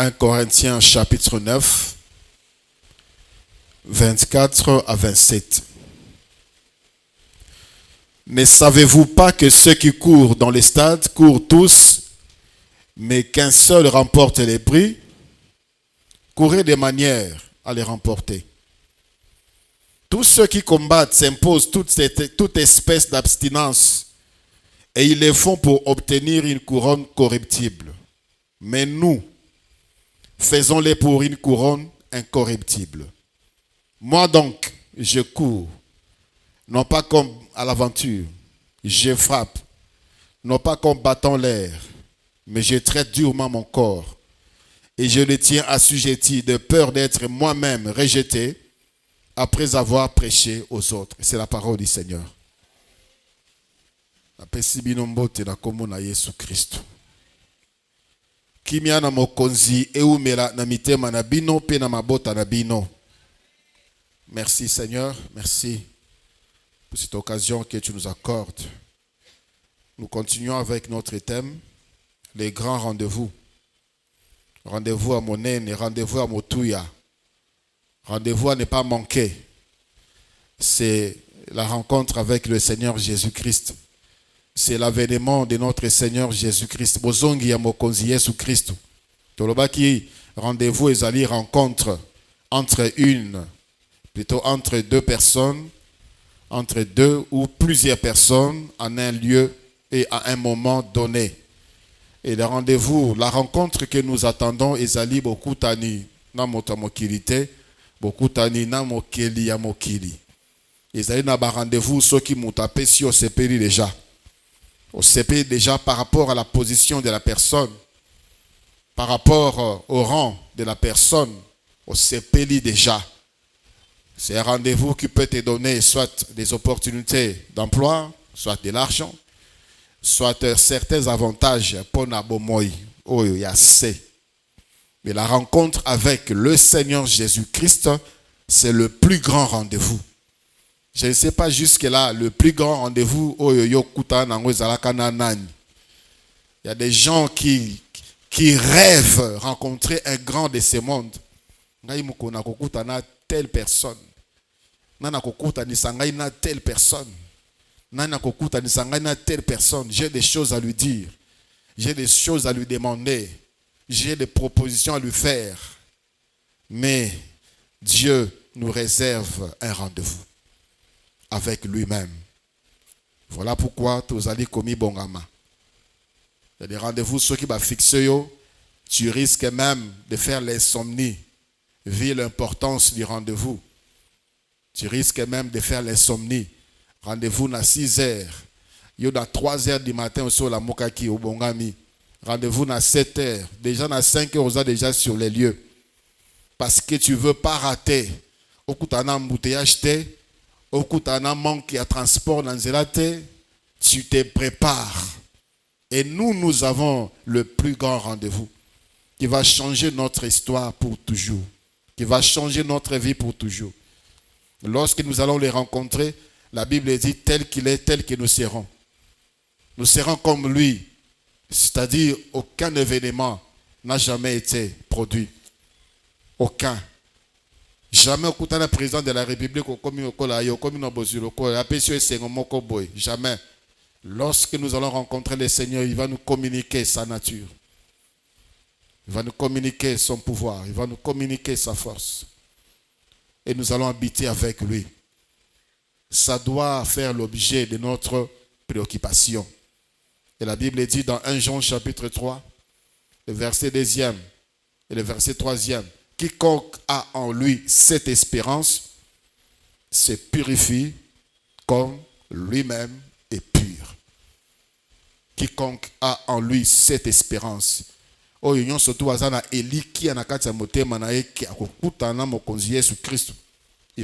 1 Corinthiens chapitre 9, 24 à 27. Ne savez-vous pas que ceux qui courent dans les stades courent tous, mais qu'un seul remporte les prix? Courez de manière à les remporter. Tous ceux qui combattent s'imposent toute espèce d'abstinence, et ils le font pour obtenir une couronne corruptible. Mais nous, faisons-les pour une couronne incorruptible. Moi donc, je cours, non pas comme à l'aventure, je frappe, non pas comme battant l'air, mais je traite durement mon corps, et je le tiens assujetti de peur d'être moi-même rejeté après avoir prêché aux autres. C'est la parole du Seigneur. Napesi bino mbote na kombo na Yesu Kristo. Kimia na mokonzi eumela na mitema na bino pe na mabota na bino. Merci Seigneur, merci pour cette occasion que tu nous accordes. Nous continuons avec notre thème, les grands rendez-vous. Rendez-vous à Monene, rendez-vous à Motuya. Rendez-vous à ne pas manquer. C'est la rencontre avec le Seigneur Jésus-Christ. C'est l'avènement de notre Seigneur Jésus-Christ. Bozongi ya mokonzi Yesu Christ. Tolobaki rendez-vous ezali rencontre entre deux personnes, entre deux ou plusieurs personnes en un lieu et à un moment donné. Et le rendez-vous, la rencontre que nous attendons ezali bokutani na motamokilité, bokutani na mokeli ya mokili. Ezali na ba rendez-vous ceux qui mutapé si au sepeli déjà. Au CP déjà par rapport à la position de la personne, par rapport au rang de la personne, au CPLI déjà. C'est un rendez-vous qui peut te donner soit des opportunités d'emploi, soit de l'argent, soit certains avantages pour Nabomoy. Oh, il y a assez. Mais la rencontre avec le Seigneur Jésus-Christ, c'est le plus grand rendez-vous. Je ne sais pas jusque-là, le plus grand rendez-vous, il y a des gens qui rêvent rencontrer un grand de ce monde. Telle personne. Telle personne. Telle personne. J'ai des choses à lui dire. J'ai des choses à lui demander. J'ai des propositions à lui faire. Mais Dieu nous réserve un rendez-vous avec lui-même. Voilà pourquoi tous allez commis bongama. Il y a des rendez-vous, ceux qui va fixer, tu risques même de faire l'insomnie, vu l'importance du rendez-vous. Tu risques même de faire l'insomnie. Rendez-vous à 6 heures. Il y a 3 heures du matin sur la Mokaki au Bongami. Rendez-vous à 7 heures. Déjà à 5 heures, on est déjà sur les lieux. Parce que tu ne veux pas rater. Au coup, tu as un embouteillage. Au coup, tu as un manque à transport dans Zélate, tu te prépares. Et nous avons le plus grand rendez-vous qui va changer notre histoire pour toujours, qui va changer notre vie pour toujours. Lorsque nous allons les rencontrer, la Bible dit tel qu'il est, tel que nous serons. Nous serons comme lui, c'est-à-dire aucun événement n'a jamais été produit. Aucun. Jamais au président de la République jamais. Lorsque nous allons rencontrer le Seigneur, il va nous communiquer sa nature. Il va nous communiquer son pouvoir. Il va nous communiquer sa force. Et nous allons habiter avec lui. Ça doit faire l'objet de notre préoccupation. Et la Bible dit dans 1 Jean chapitre 3, le verset 2e et le verset 3e. Quiconque a en lui cette espérance se purifie comme lui-même est pur. Quiconque a en lui cette espérance. Il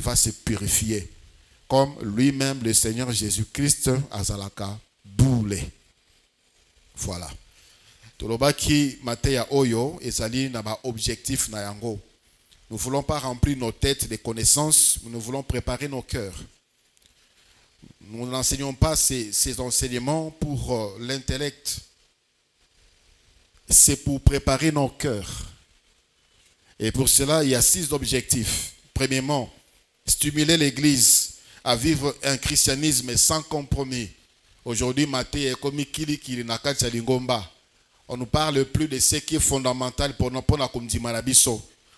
va se purifier comme lui-même le Seigneur Jésus-Christ azalaka boule. Voilà. Tolobaki mateya oyo ezali na ba objectif na yango. Nous ne voulons pas remplir nos têtes de connaissances, nous voulons préparer nos cœurs. Nous n'enseignons pas ces enseignements pour l'intellect. C'est pour préparer nos cœurs. Et pour cela, il y a 6 objectifs. Premièrement, stimuler l'Église à vivre un christianisme sans compromis. Aujourd'hui, Matthieu est comme Kili Nakati Lingomba. On ne parle plus de ce qui est fondamental pour nous,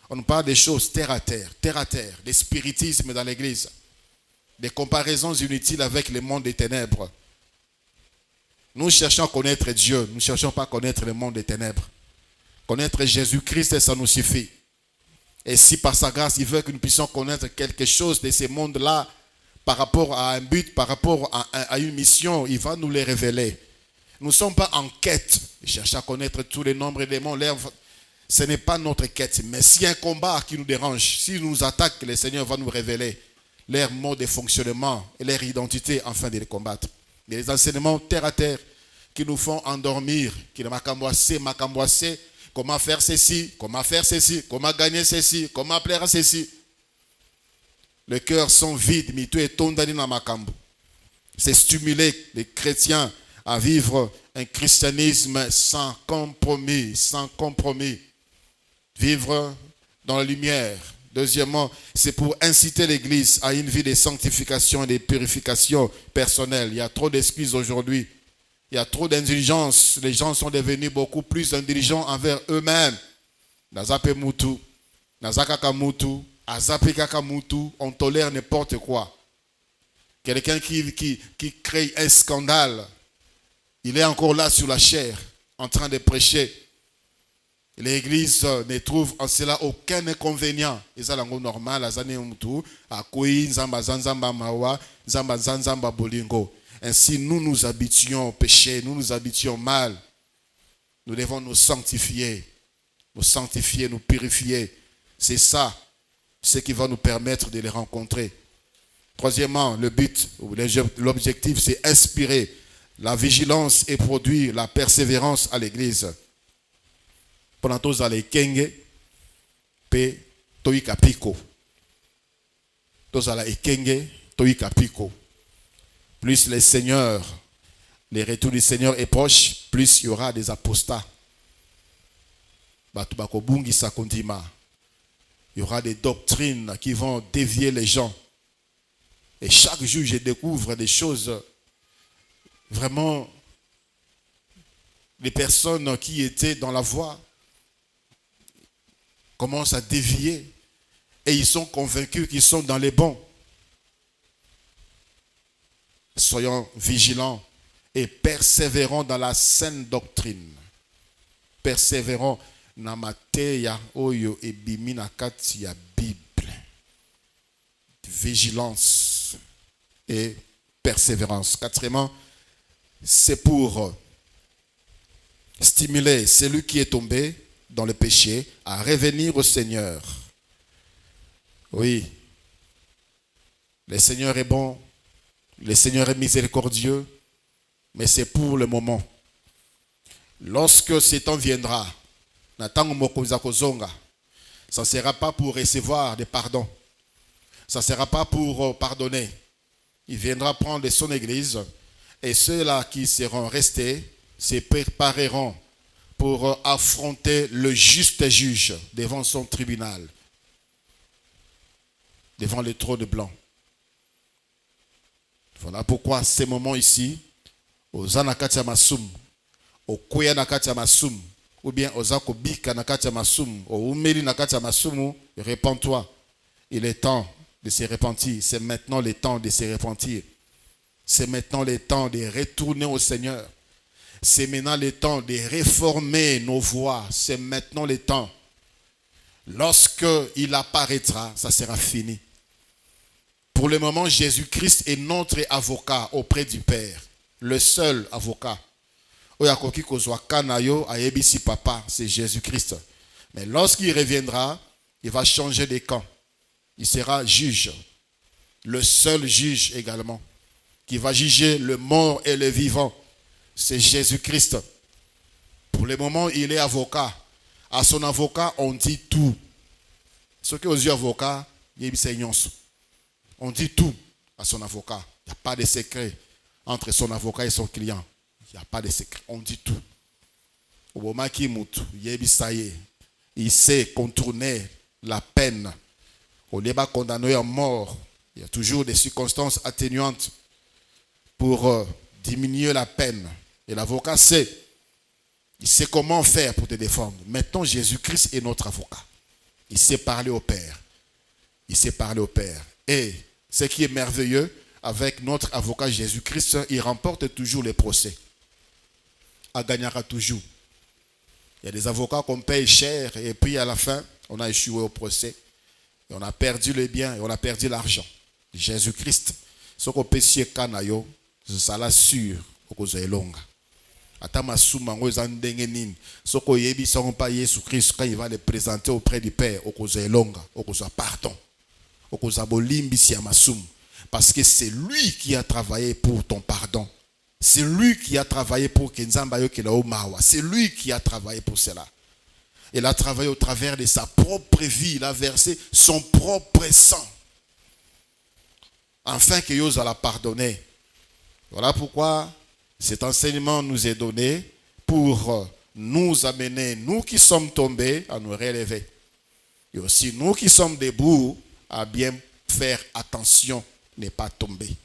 on nous parle des choses terre à terre, des spiritismes dans l'Église, des comparaisons inutiles avec le monde des ténèbres. Nous cherchons à connaître Dieu, nous ne cherchons pas à connaître le monde des ténèbres. Connaître Jésus-Christ, ça nous suffit. Et si par sa grâce, il veut que nous puissions connaître quelque chose de ces mondes-là, par rapport à un but, par rapport à une mission, il va nous les révéler. Nous ne sommes pas en quête de chercher à connaître tous les nombres des mondes. Ce n'est pas notre quête. Mais s'il y a un combat qui nous dérange, s'il nous attaque, le Seigneur va nous révéler leur mode de fonctionnement et leur identité afin de les combattre. Mais les enseignements terre à terre qui nous font endormir, qui nous macamboisser, comment faire ceci, comment gagner ceci, comment plaire à ceci. Les cœurs sont vides, mais tout est tombé dans makambo. C'est stimuler les chrétiens à vivre un christianisme sans compromis, Vivre dans la lumière. Deuxièmement, c'est pour inciter l'Église à une vie de sanctification et de purification personnelle. Il y a trop d'excuses aujourd'hui. Il y a trop d'indulgence. Les gens sont devenus beaucoup plus indulgents envers eux-mêmes. Nazape mutu, nazakaka mutu, azape kaka mutu, on tolère n'importe quoi. Quelqu'un qui crée un scandale, il est encore là sur la chair, en train de prêcher. L'Église ne trouve en cela aucun inconvénient. Et ça, c'est normal. Ainsi, nous nous habituons au péché, nous nous habituons mal. Nous devons nous sanctifier, nous purifier. C'est ça, ce qui va nous permettre de les rencontrer. Troisièmement, le but, l'objectif, c'est inspirer la vigilance et produire la persévérance à l'Église. Pendant tous les kenge, pe toika piko. Tous les kenge, toika piko. Plus le retour du Seigneur est proche, plus il y aura des apostats. Il y aura des doctrines qui vont dévier les gens. Et chaque jour, je découvre des choses vraiment, les personnes qui étaient dans la voie commencent à dévier et ils sont convaincus qu'ils sont dans les bons. Soyons vigilants et persévérons dans la saine doctrine. Persévérons dans mateya oyo ebimi na kati ya Bible. Vigilance et persévérance. Quatrièmement, c'est pour stimuler celui qui est tombé dans le péché à revenir au Seigneur. Oui, le Seigneur est bon, le Seigneur est miséricordieux, mais c'est pour le moment. Lorsque ce temps viendra, ça ne sera pas pour recevoir des pardons, ça ne sera pas pour pardonner. Il viendra prendre son église et ceux-là qui seront restés se prépareront pour affronter le juste juge devant son tribunal, devant le trône blanc. Voilà pourquoi ces moments ici, aux anakatia masum, au koya nakatia masum, ou bien aux akobika nakatia masum, au umeli nakatia masum, répands-toi. Il est temps de se repentir. C'est maintenant le temps de se repentir. C'est maintenant le temps de retourner au Seigneur. C'est maintenant le temps de réformer nos voies. C'est maintenant le temps. Lorsque il apparaîtra, ça sera fini. Pour le moment, Jésus-Christ est notre avocat auprès du Père. Le seul avocat. Papa, c'est Jésus-Christ. Mais lorsqu'il reviendra, il va changer de camp. Il sera juge. Le seul juge également. Qui va juger le mort et le vivant. C'est Jésus-Christ. Pour le moment, il est avocat. À son avocat, on dit tout. Ce qui aux yeux avocat, on dit tout à son avocat. Il n'y a pas de secret entre son avocat et son client. Il n'y a pas de secret. On dit tout. Il sait contourner la peine. Au lieu de condamner à mort, il y a toujours des circonstances atténuantes pour diminuer la peine. Et l'avocat sait. Il sait comment faire pour te défendre. Maintenant, Jésus-Christ est notre avocat. Il sait parler au Père. Il sait parler au Père. Et ce qui est merveilleux, avec notre avocat Jésus-Christ, il remporte toujours les procès. Il gagnera toujours. Il y a des avocats qu'on paye cher et puis à la fin, on a échoué au procès. Et on a perdu les biens et on a perdu l'argent. Jésus-Christ, ce qu'on peut sier kanayo, ça l'a sûr, au longa. Atama soumango zandenge nini. Ce qu'on yebi sans pas Jésus-Christ quand il va les présenter auprès du Père, au longa, au pardon, au bolimbi si amasum. Parce que c'est lui qui a travaillé pour ton pardon. C'est lui qui a travaillé pour Kenzambayo Kelaomawa. C'est lui qui a travaillé pour cela. Il a travaillé au travers de sa propre vie. Il a versé son propre sang. Afin que Dieu la pardonner. Voilà pourquoi cet enseignement nous est donné pour nous amener, nous qui sommes tombés, à nous relever. Et aussi nous qui sommes debout, à bien faire attention. N'est pas tombé.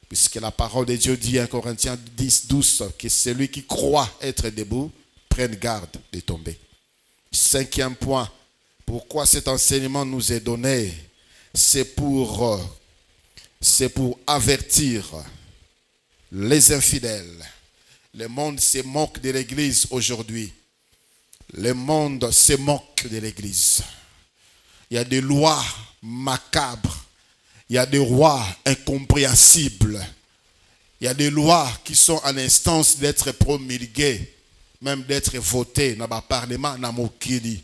Puisque la parole de Dieu dit en Corinthiens 10, 12 que celui qui croit être debout prenne garde de tomber. 5e point, pourquoi cet enseignement nous est donné? C'est pour avertir les infidèles. Le monde se moque de l'Église aujourd'hui. Le monde se moque de l'Église. Il y a des lois macabres. Il y a des rois incompréhensibles. Il y a des lois qui sont en instance d'être promulguées, même d'être votées dans le Parlement, dans le Kili.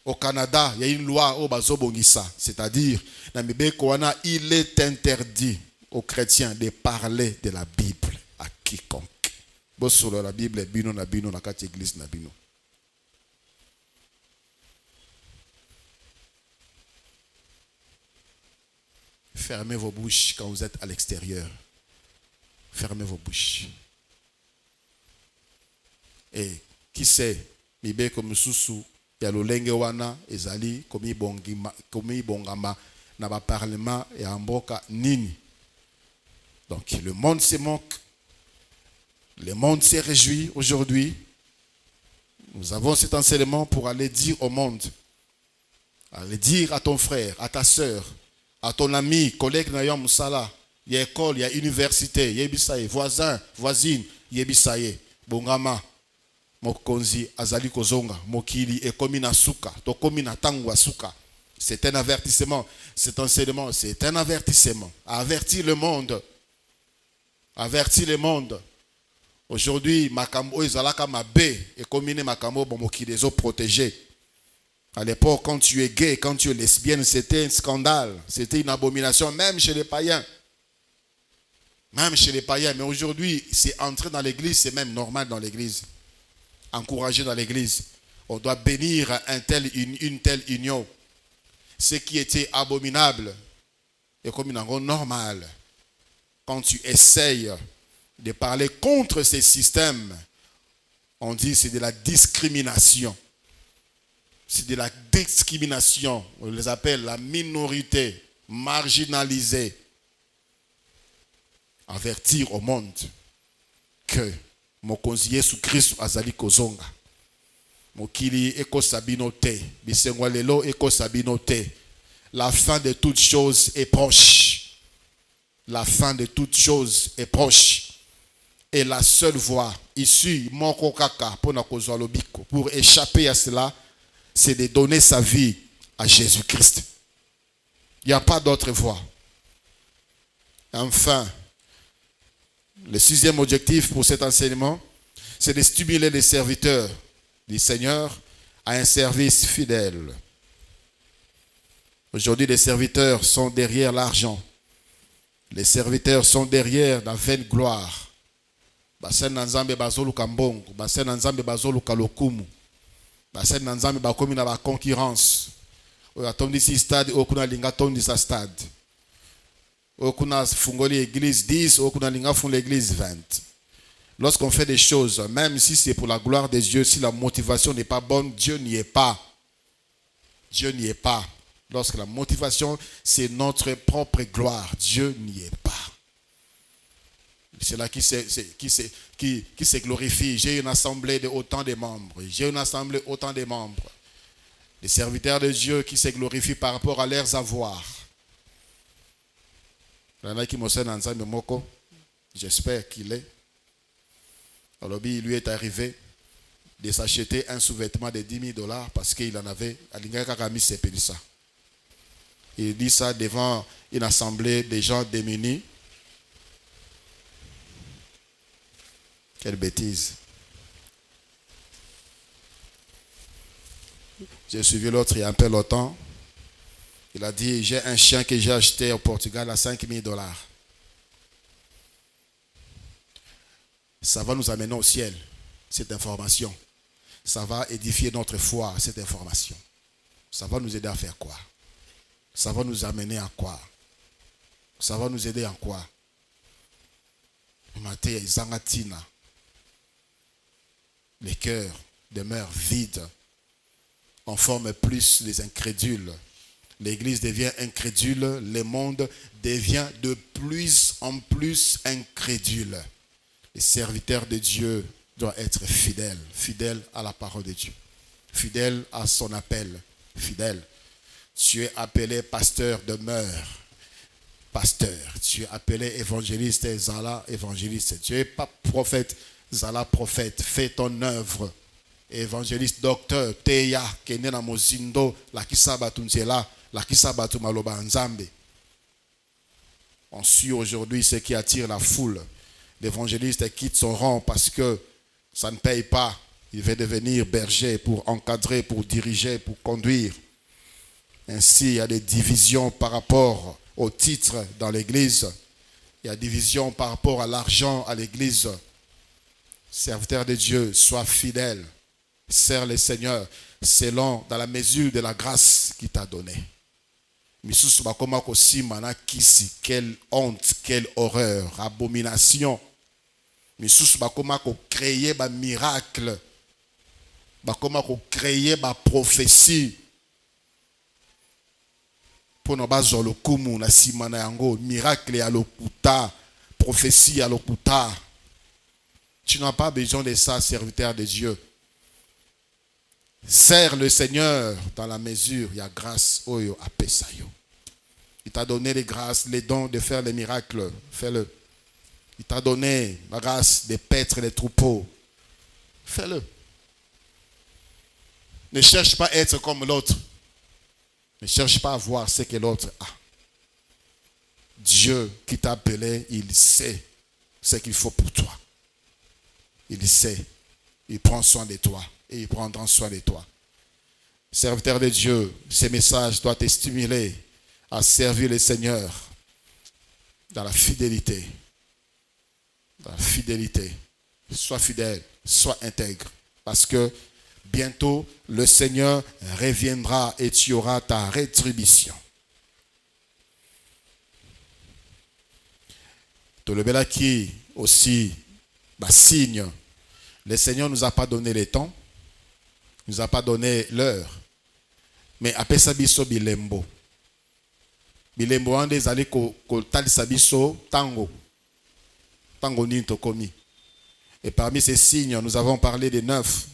Au Canada, il y a une loi au Bazobongisa, c'est-à-dire, il est interdit aux chrétiens de parler de la Bible à quiconque. Sur la Bible, bino na bino na kati église na bino. Fermez vos bouches quand vous êtes à l'extérieur. Fermez vos bouches. Et qui sait, mibe comme susu, ya lolenge wana ezali komi bongama na ba parlement et amboka nini. Donc le monde se moque. Le monde se réjouit aujourd'hui. Nous avons cet enseignement pour aller dire au monde, aller dire à ton frère, à ta sœur, à ton ami, collègue Nayam Moussala, il y a école, il y a université, il y a bisaye, voisin, voisine, il y a bisaye, bongama, mokonzi, azali kozonga, mokili, et komi na suka, to komi na tangwa suka. C'est un avertissement, cet enseignement, c'est un avertissement. Avertir le monde. Avertir le monde. Aujourd'hui, makambo ezalaka mabe, et komine makambo bomokili les autres protégés. À l'époque, quand tu es gay, quand tu es lesbienne, c'était un scandale. C'était une abomination, même chez les païens. Même chez les païens. Mais aujourd'hui, c'est entrer dans l'église, c'est même normal dans l'église. Encourager dans l'église. On doit bénir une telle union. Ce qui était abominable est comme une normal. Quand tu essayes de parler contre ces systèmes, on dit que c'est de la discrimination. C'est de la discrimination. On les appelle la minorité marginalisée. Avertir au monde que mokonzi Yesu Christ azali kozonga. Mokili eko sabino te. Bisengwa lelo eko sabino te. La fin de toutes choses est proche. La fin de toutes choses est proche. Et la seule voie issue moko kaka pona kozwa lobiko pour échapper à cela, c'est de donner sa vie à Jésus-Christ. Il n'y a pas d'autre voie. Enfin, le 6e objectif pour cet enseignement, c'est de stimuler les serviteurs du Seigneur à un service fidèle. Aujourd'hui, les serviteurs sont derrière l'argent. Les serviteurs sont derrière la vaine gloire. Basen nanzambe bazoluka mbongo, basen nanzambe bazoluka lokumu. Basen nanzambe bakomi na ba concurrence. Atondisi stade okuna linga tondisa stade. Okuna fungoli église 10, okuna linga fun l'église 20. Lorsqu'on fait des choses, même si c'est pour la gloire des dieux, si la motivation n'est pas bonne, Dieu n'y est pas. Dieu n'y est pas. Lorsque la motivation, c'est notre propre gloire, Dieu n'y est pas. C'est là qui se glorifie. J'ai une assemblée de autant de membres. J'ai une assemblée autant de membres. Les serviteurs de Dieu qui se glorifient par rapport à leurs avoirs. J'espère qu'il est. Alors, il lui est arrivé de s'acheter un sous-vêtement de $10,000 parce qu'il en avait. Il dit ça devant une assemblée de gens démunis. Quelle bêtise. J'ai suivi l'autre il y a un peu longtemps. Il a dit, j'ai un chien que j'ai acheté au Portugal à $5,000. Ça va nous amener au ciel, cette information. Ça va édifier notre foi, cette information. Ça va nous aider à faire quoi? Ça va nous amener à quoi? Ça va nous aider en quoi? Les cœurs demeurent vides. On forme plus les incrédules. L'Église devient incrédule. Le monde devient de plus en plus incrédule. Les serviteurs de Dieu doivent être fidèles. Fidèles à la parole de Dieu. Fidèles à son appel. Fidèles. Tu es appelé pasteur, demeure pasteur. Tu es appelé évangéliste, Zala, évangéliste. Tu n'es pas prophète, Zala, prophète. Fais ton œuvre. Évangéliste, docteur, Teya, Kenena Mozindo, la Kisabatu Nzela, la Kisabatu Maloba Nzambe. On suit aujourd'hui ce qui attire la foule. L'évangéliste quitte son rang parce que ça ne paye pas. Il veut devenir berger pour encadrer, pour diriger, pour conduire. Ainsi, il y a des divisions par rapport au titre dans l'église. Il y a des divisions par rapport à l'argent à l'église. Serviteur de Dieu, sois fidèle. Sers le Seigneur selon, dans la mesure de la grâce qu'il t'a donnée. Quelle honte, quelle horreur, abomination. Misusu bakoma ko créer ba miracle, bakoma ko créer ba prophétie. Pour nos bases le kumu na simana yango miracle ya lokuta, prophétie ya lokuta. Tu n'as pas besoin de ça, serviteur de Dieu. Sers le Seigneur dans la mesure, il y a grâce oyo apesayo. Il t'a donné les grâces, les dons de faire les miracles, fais-le. Il t'a donné la grâce de paître les troupeaux. Fais-le. Ne cherche pas à être comme l'autre. Ne cherche pas à voir ce que l'autre a. Dieu qui t'a appelé, il sait ce qu'il faut pour toi. Il sait. Il prend soin de toi. Et il prendra soin de toi. Serviteur de Dieu, ces messages doivent te stimuler à servir le Seigneur dans la fidélité. Dans la fidélité. Sois fidèle, sois intègre. Parce que bientôt, le Seigneur reviendra et tu auras ta rétribution. Tolobela qui aussi signe. Le Seigneur ne nous a pas donné le temps. Il ne nous a pas donné l'heure. Mais après ça, biso bilembo. Bilembo ande zali ko talisa biso tango. Tango ninto komi. Et parmi ces signes, nous avons parlé des 9.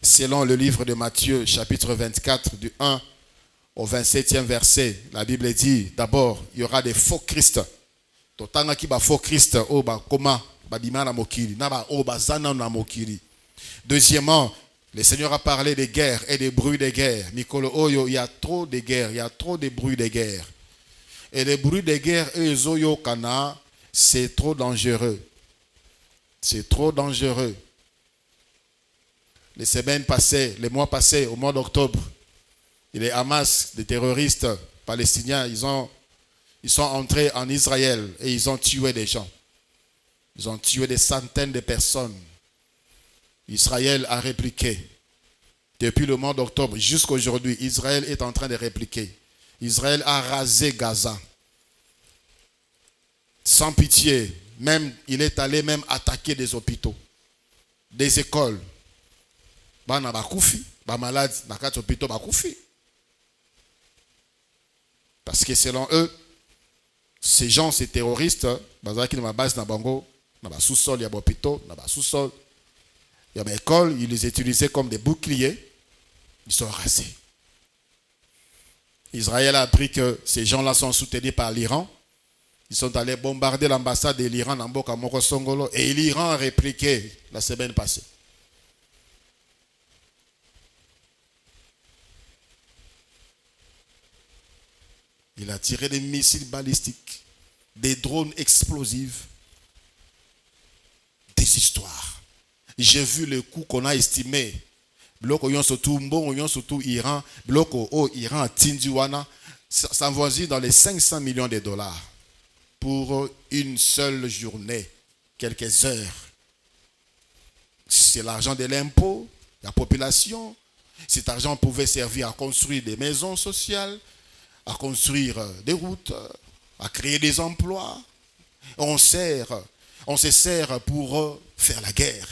Selon le livre de Matthieu, chapitre 24, du 1 au 27e verset, la Bible dit, d'abord, il y aura des faux Christ. Totanga ki ba faux Christ, o ba koma, ba bimana mokili, na ba o ba zana na mokili. Deuxièmement, le Seigneur a parlé des guerres et des bruits de guerre. Mikolo Oyo, il y a trop de guerres, il y a trop de bruits de guerre. Et les bruits de guerre, Oyo Kana, c'est trop dangereux. C'est trop dangereux. Les semaines passées, les mois passés, au mois d'octobre, les Hamas, des terroristes palestiniens, ils sont entrés en Israël et ils ont tué des gens. Ils ont tué des centaines de personnes. Israël a répliqué. Depuis le mois d'octobre jusqu'à aujourd'hui, Israël est en train de répliquer. Israël a rasé Gaza. Sans pitié, Même, il est allé même attaquer des hôpitaux, des écoles. Bana bakoufi, ba malade, nakat hôpitaux bakoufi. Parce que selon eux, ces gens, ces terroristes, bazaki na base na bango, na ba sous-sol, il y a des hôpitaux, na ba sous-sol, il y a des écoles, ils les utilisaient comme des boucliers, ils sont rasés. Israël a appris que ces gens-là sont soutenus par l'Iran. Ils sont allés bombarder l'ambassade de l'Iran dans Mboka Moko Songolo et l'Iran a répliqué la semaine passée. Il a tiré des missiles balistiques, des drones explosifs, des histoires. J'ai vu le coût qu'on a estimé. Bloc yon surtout bon yon surtout Iran, bloc au Iran Tindiwana, ça voisine dans les 500 millions de dollars. Pour une seule journée, quelques heures. C'est l'argent de l'impôt, la population. Cet argent pouvait servir à construire des maisons sociales, à construire des routes, à créer des emplois. On se sert pour faire la guerre.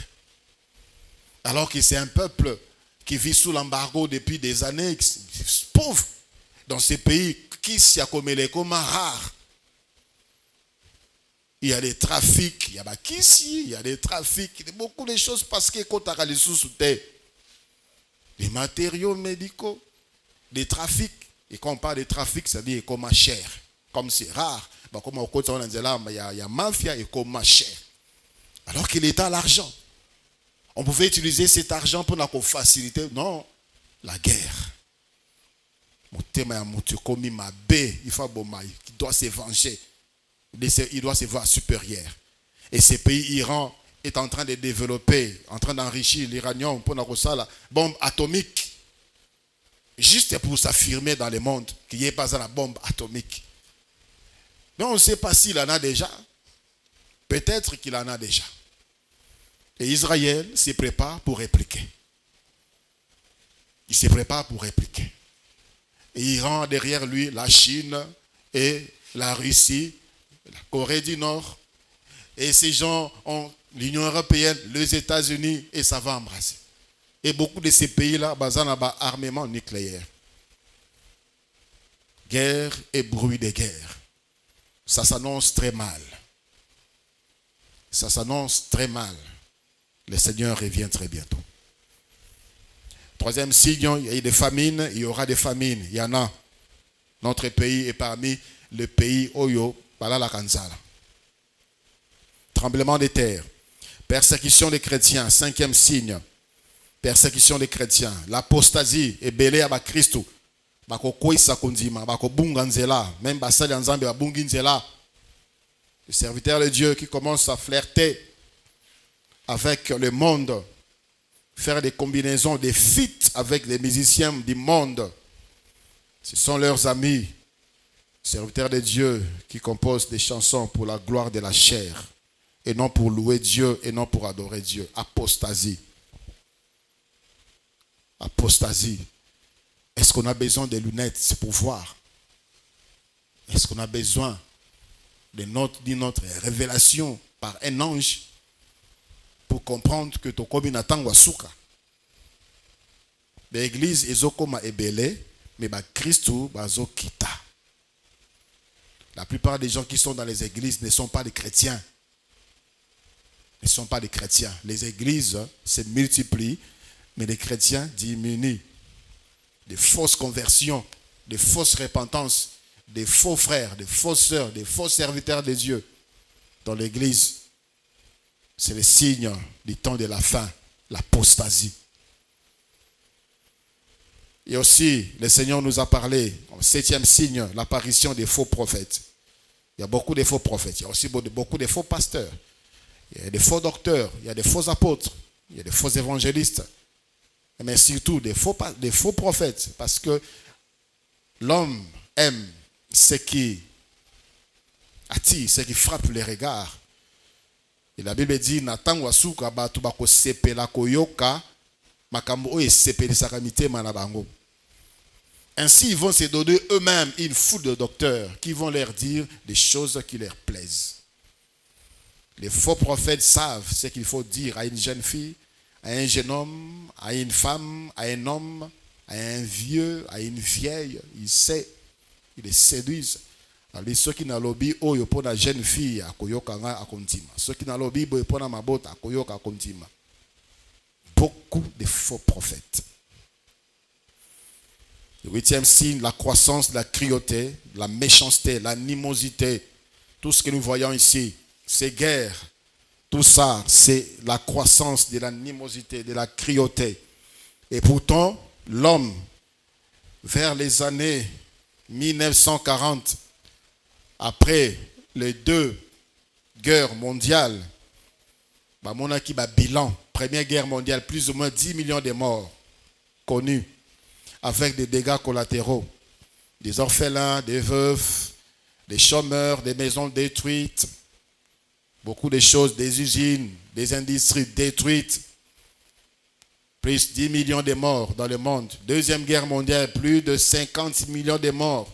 Alors que c'est un peuple qui vit sous l'embargo depuis des années, pauvre, dans ces pays qui s'y a comme les communs rares. Il y a des trafics, il y a ici, il y a des trafics, il y a beaucoup de choses parce que quand tu as les sous-terre, les matériaux médicaux, des trafics, et quand on parle de trafic, ça veut dire comme cher, comme c'est rare, comme au côté on dit là, il y a mafia et comme cher. Alors que l'État a l'argent. On pouvait utiliser cet argent pour nous faciliter, non, la guerre. Mon thème est comme ma baie, il faut qui doit se venger. Il doit se voir supérieur. Et ce pays, Iran, est en train de développer, en train d'enrichir l'Iranium pour la bombe atomique. Juste pour s'affirmer dans le monde qu'il n'y ait pas la bombe atomique. Mais on ne sait pas s'il en a déjà. Peut-être qu'il en a déjà. Et Israël se prépare pour répliquer. Il se prépare pour répliquer. Et Iran, derrière lui, la Chine et la Russie, la Corée du Nord, et ces gens ont l'Union européenne, les États-Unis, et ça va embrasser. Et beaucoup de ces pays-là, basés dans l'armement nucléaire. Guerre et bruit de guerre. Ça s'annonce très mal. Ça s'annonce très mal. Le Seigneur revient très bientôt. Troisième signe, il y a des famines, il y aura des famines. Il y en a. Notre pays est parmi les pays Oyo, Bala la Kanzala. Tremblement de terre. Persécution des chrétiens. Cinquième signe. Persécution des chrétiens. L'apostasie est belée à Christ. Bako koisa kondima, bako bunga nzela, même basali nzambe ba bungi nzela. Le serviteur de Dieu qui commence à flirter avec le monde, faire des combinaisons, des feats avec les musiciens du monde. Ce sont leurs amis, serviteurs de Dieu, qui composent des chansons pour la gloire de la chair, et non pour louer Dieu, et non pour adorer Dieu. Apostasie. Apostasie. Est-ce qu'on a besoin de lunettes pour voir? Est-ce qu'on a besoin d'une autre révélation par un ange pour comprendre que ton komi natangwa souka? L'église ezokoma ebele, mais ba Christou bazo kita. La plupart des gens qui sont dans les églises ne sont pas des chrétiens. Ne sont pas des chrétiens. Les églises se multiplient, mais les chrétiens diminuent. Des fausses conversions, des fausses repentances, des faux frères, des fausses sœurs, des faux serviteurs de Dieu dans l'église. C'est le signe du temps de la fin, l'apostasie. Et aussi, le Seigneur nous a parlé, au septième signe, l'apparition des faux prophètes. Il y a beaucoup de faux prophètes, il y a aussi beaucoup de faux pasteurs, il y a des faux docteurs, il y a des faux apôtres, il y a des faux évangélistes, mais surtout des faux prophètes, parce que l'homme aime ce qui attire, ce qui frappe les regards. Et la Bible dit, Natang wasuka batu bako sepela koyoka makambo oye sepeli sakamite manabango. Ainsi, ils vont se donner eux-mêmes une foule de docteurs qui vont leur dire des choses qui leur plaisent. Les faux prophètes savent ce qu'il faut dire à une jeune fille, à un jeune homme, à une femme, à un homme, à un vieux, à une vieille. Il sait, ils les séduisent. Alors, ceux qui n'ont lobby, oyo pour la jeune fille, à koyoka nga akontima. Ceux qui n'ont lobby, pour la mabota, à koyoka akontima. Beaucoup de faux prophètes. Le 8e signe, la croissance de la cruauté, la méchanceté, l'animosité. Tout ce que nous voyons ici, ces guerres, tout ça, c'est la croissance de l'animosité, de la cruauté. Et pourtant, l'homme, vers les années 1940, après les 2 guerres mondiales, on a qui bilan, première guerre mondiale, plus ou moins 10 millions de morts connus, avec des dégâts collatéraux, des orphelins, des veufs, des chômeurs, des maisons détruites, beaucoup de choses, des usines, des industries détruites, plus 10 millions de morts dans le monde. Deuxième guerre mondiale, plus de 50 millions de morts.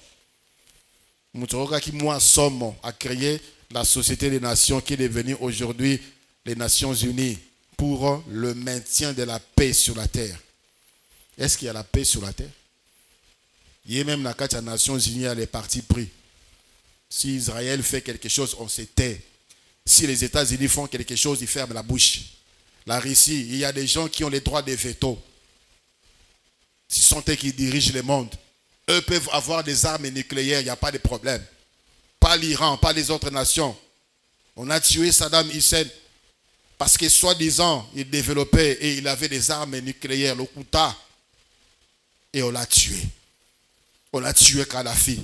Moutoroka qui moi somme a créé la Société des Nations qui est devenue aujourd'hui les Nations Unies pour le maintien de la paix sur la terre. Est-ce qu'il y a la paix sur la terre? Il y a même la carte des Nations Unies à les partis pris. Si Israël fait quelque chose, on se tait. Si les États-Unis font quelque chose, ils ferment la bouche. La Russie, il y a des gens qui ont les droits de veto. Ce sont eux qui dirigent le monde. Eux peuvent avoir des armes nucléaires, il n'y a pas de problème. Pas l'Iran, pas les autres nations. On a tué Saddam Hussein parce que soi-disant, il développait et il avait des armes nucléaires, le Kouta. Et on l'a tué. On l'a tué Kadhafi.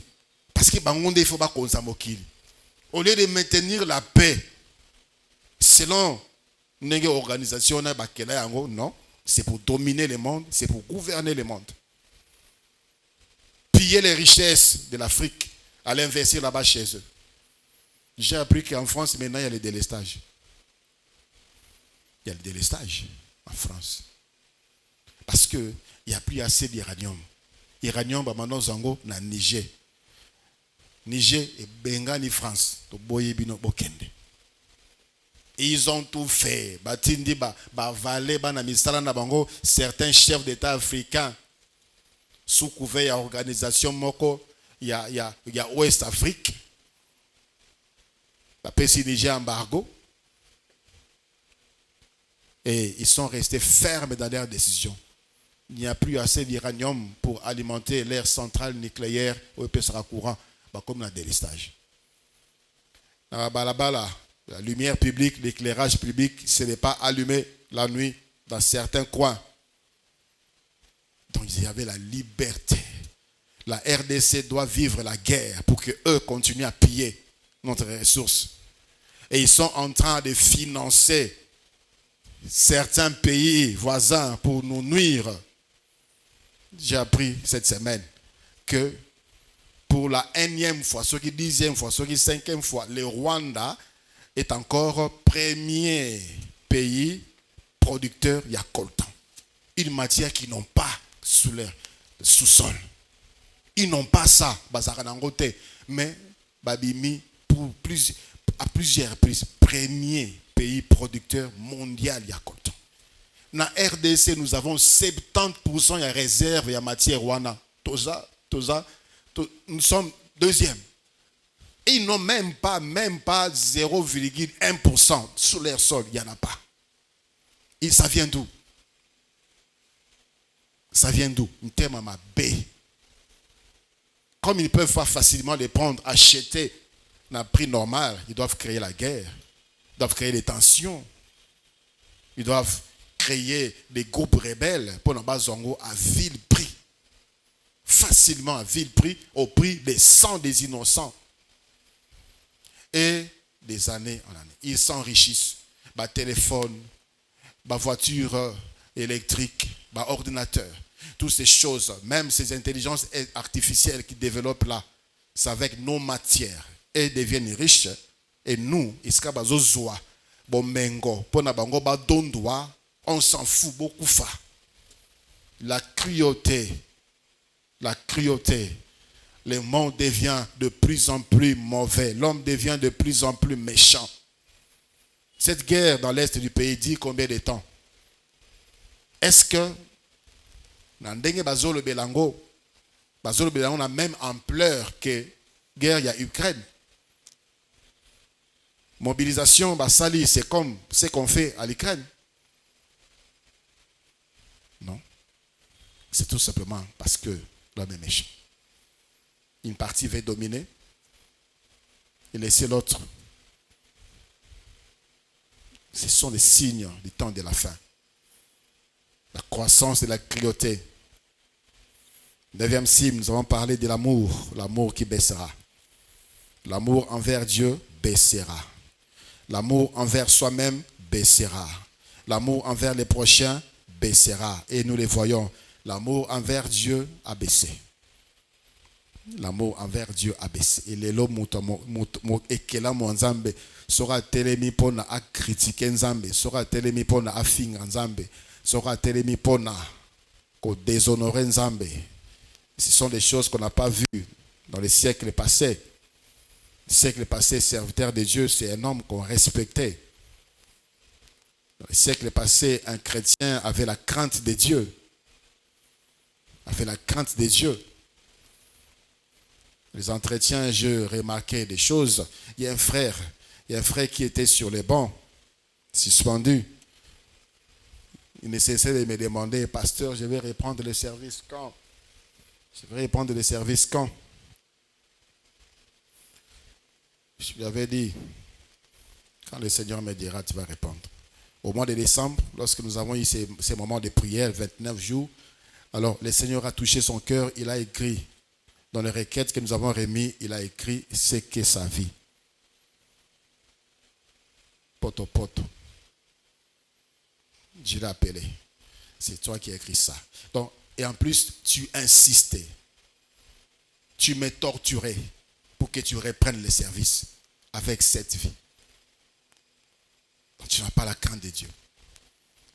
Parce que il ne faut pas qu'on s'en moque. Au lieu de maintenir la paix, selon une organisation, non, c'est pour dominer le monde, c'est pour gouverner le monde. Piller les richesses de l'Afrique, aller investir là-bas chez eux. J'ai appris qu'en France, maintenant, il y a le délestage. Il y a le délestage en France. Parce qu'il n'y a plus assez d'uranium. Uranium, maintenant, Zango, na Niger. Niger et Bengani, France. Ils ont tout fait. Certains chefs d'État africains, sous couvert d'organisation Moko, il y a Ouest Afrique. La PCI Niger embargo. Et ils sont restés fermes dans leurs décisions. Il n'y a plus assez d'uranium pour alimenter l'aire centrale nucléaire où il sera courant, comme dans le délestage. La lumière publique, l'éclairage public, ce n'est pas allumé la nuit dans certains coins. Donc il y avait la liberté. La RDC doit vivre la guerre pour qu'eux continuent à piller notre ressource. Et ils sont en train de financer certains pays voisins pour nous nuire. J'ai appris cette semaine que pour la 1e fois, ce qui 10e fois, ce qui 5e fois, le Rwanda est encore premier pays producteur de coltan. Une matière qu'ils n'ont pas sous leur sous-sol. Ils n'ont pas ça, mais Babimi à plusieurs reprises, premier pays producteur mondial de coltan. Dans la RDC, nous avons 70% de réserve de matière Rwanda. Nous sommes 2e. Et ils n'ont même pas 0,1% sur leur sol. Il n'y en a pas. Et ça vient d'où? Ça vient d'où? Une terme à ma baie. Comme ils ne peuvent pas facilement les prendre, acheter à un prix normal, ils doivent créer la guerre. Ils doivent créer des tensions. Ils doivent créer des groupes rebelles pour n'en pas à vil prix. Facilement à vil prix, au prix des sangs des innocents. Et des années en années. Ils s'enrichissent. Téléphone, voiture électrique, ordinateur. Toutes ces choses, même ces intelligences artificielles qui développent là, c'est avec nos matières. Et deviennent riches. Et nous, on s'en fout beaucoup. La cruauté. Le monde devient de plus en plus mauvais. L'homme devient de plus en plus méchant. Cette guerre dans l'est du pays dit combien de temps? Est-ce que dans ndenge bazolo belango a même ampleur que guerre il y a Ukraine? Mobilisation basali, c'est comme ce qu'on fait à l'Ukraine? Non. C'est tout simplement parce que l'homme est méchant. Une partie veut dominer et laisser l'autre. Ce sont des signes du temps de la fin. La croissance de la cruauté. 9e cible, nous avons parlé de l'amour. L'amour qui baissera. L'amour envers Dieu baissera. L'amour envers soi-même baissera. L'amour envers les prochains baissera. Et nous les voyons. L'amour envers Dieu a baissé. L'amour envers Dieu a baissé. Et les lots ekela nzambe sera telemi pona a critiquer nzambe, sera telemi pona a finga nzambe, sera telemi pona ko déshonorer nzambe. Ce sont des choses qu'on n'a pas vues dans les siècles passés. Les siècles passés, serviteur de Dieu, c'est un homme qu'on respectait. Dans les siècles passés, un chrétien avait la crainte de Dieu. Avait la crainte de Dieu. Les entretiens, je remarquais des choses. Il y a un frère qui était sur les bancs, suspendu. Il ne cessait de me demander, pasteur, je vais reprendre le service quand? Je vais reprendre le service quand? Je lui avais dit, quand le Seigneur me dira, tu vas répondre. Au mois de décembre, lorsque nous avons eu ces moments de prière, 29 jours, alors le Seigneur a touché son cœur, il a écrit, dans les requêtes que nous avons remis, il a écrit ce qu'est sa vie. Poto poto. Je l'ai appelé. C'est toi qui as écrit ça. Donc, et en plus, tu insistais. Tu m'as torturé pour que tu reprennes le service avec cette vie. Donc, tu n'as pas la crainte de Dieu.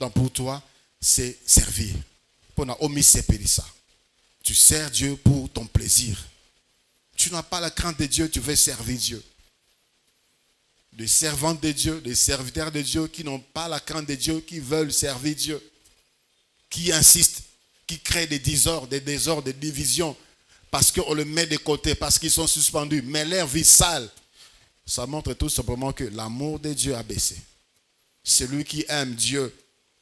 Donc pour toi, c'est servir. Pour omis ça. Tu sers Dieu pour ton plaisir. Tu n'as pas la crainte de Dieu, tu veux servir Dieu. Des servants de Dieu, des serviteurs de Dieu qui n'ont pas la crainte de Dieu, qui veulent servir Dieu, qui insistent, qui créent des désordres, des divisions, parce qu'on le met de côté, parce qu'ils sont suspendus, mais leur vie sale. Ça montre tout simplement que l'amour de Dieu a baissé. Celui qui aime Dieu,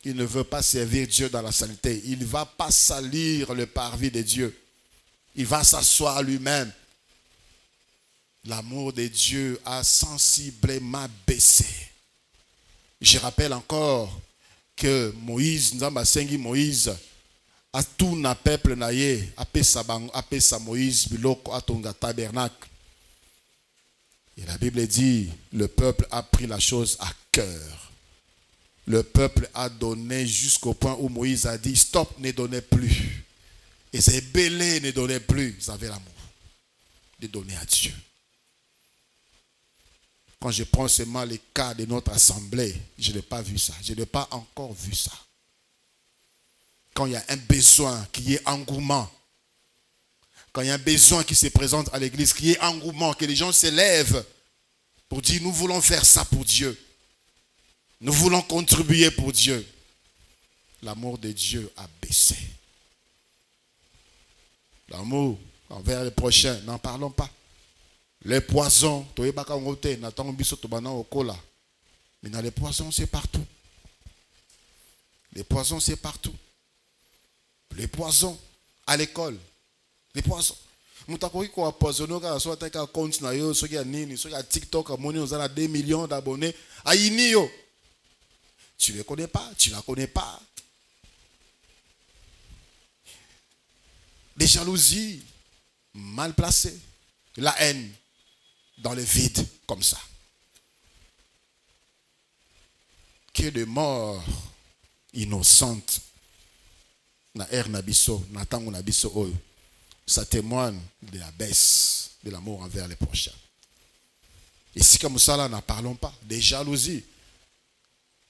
il ne veut pas servir Dieu dans la saleté. Il ne va pas salir le parvis de Dieu. Il va s'asseoir lui-même. L'amour de Dieu a sensiblement baissé. Je rappelle encore que Moïse, Moïse, a tout na peuple naye, a sa Moïse biloko atonga tabernacle. Et la Bible dit, le peuple a pris la chose à cœur. Le peuple a donné jusqu'au point où Moïse a dit, stop, ne donnez plus. Et ces bélés ne donnaient plus. Ils avaient l'amour de donner à Dieu. Quand je prends seulement les cas de notre assemblée, je n'ai pas vu ça. Je n'ai pas encore vu ça. Quand il y a un besoin qui est engouement, quand il y a un besoin qui se présente à l'église, qui est engouement, que les gens s'élèvent pour dire, nous voulons faire ça pour Dieu. Nous voulons contribuer pour Dieu. L'amour de Dieu a baissé. L'amour envers les prochains, n'en parlons pas. Les poisons, mais dans les poisons, c'est partout. Les poisons, c'est partout. Les poisons à l'école. Les poisons. Des millions d'abonnés. Tu ne les connais pas, tu ne la connais pas. Des jalousies mal placées. La haine dans le vide, comme ça. Que de morts innocentes. Ça témoigne de la baisse de l'amour envers les prochains. Et si comme ça, là, n'en parlons pas. Des jalousies.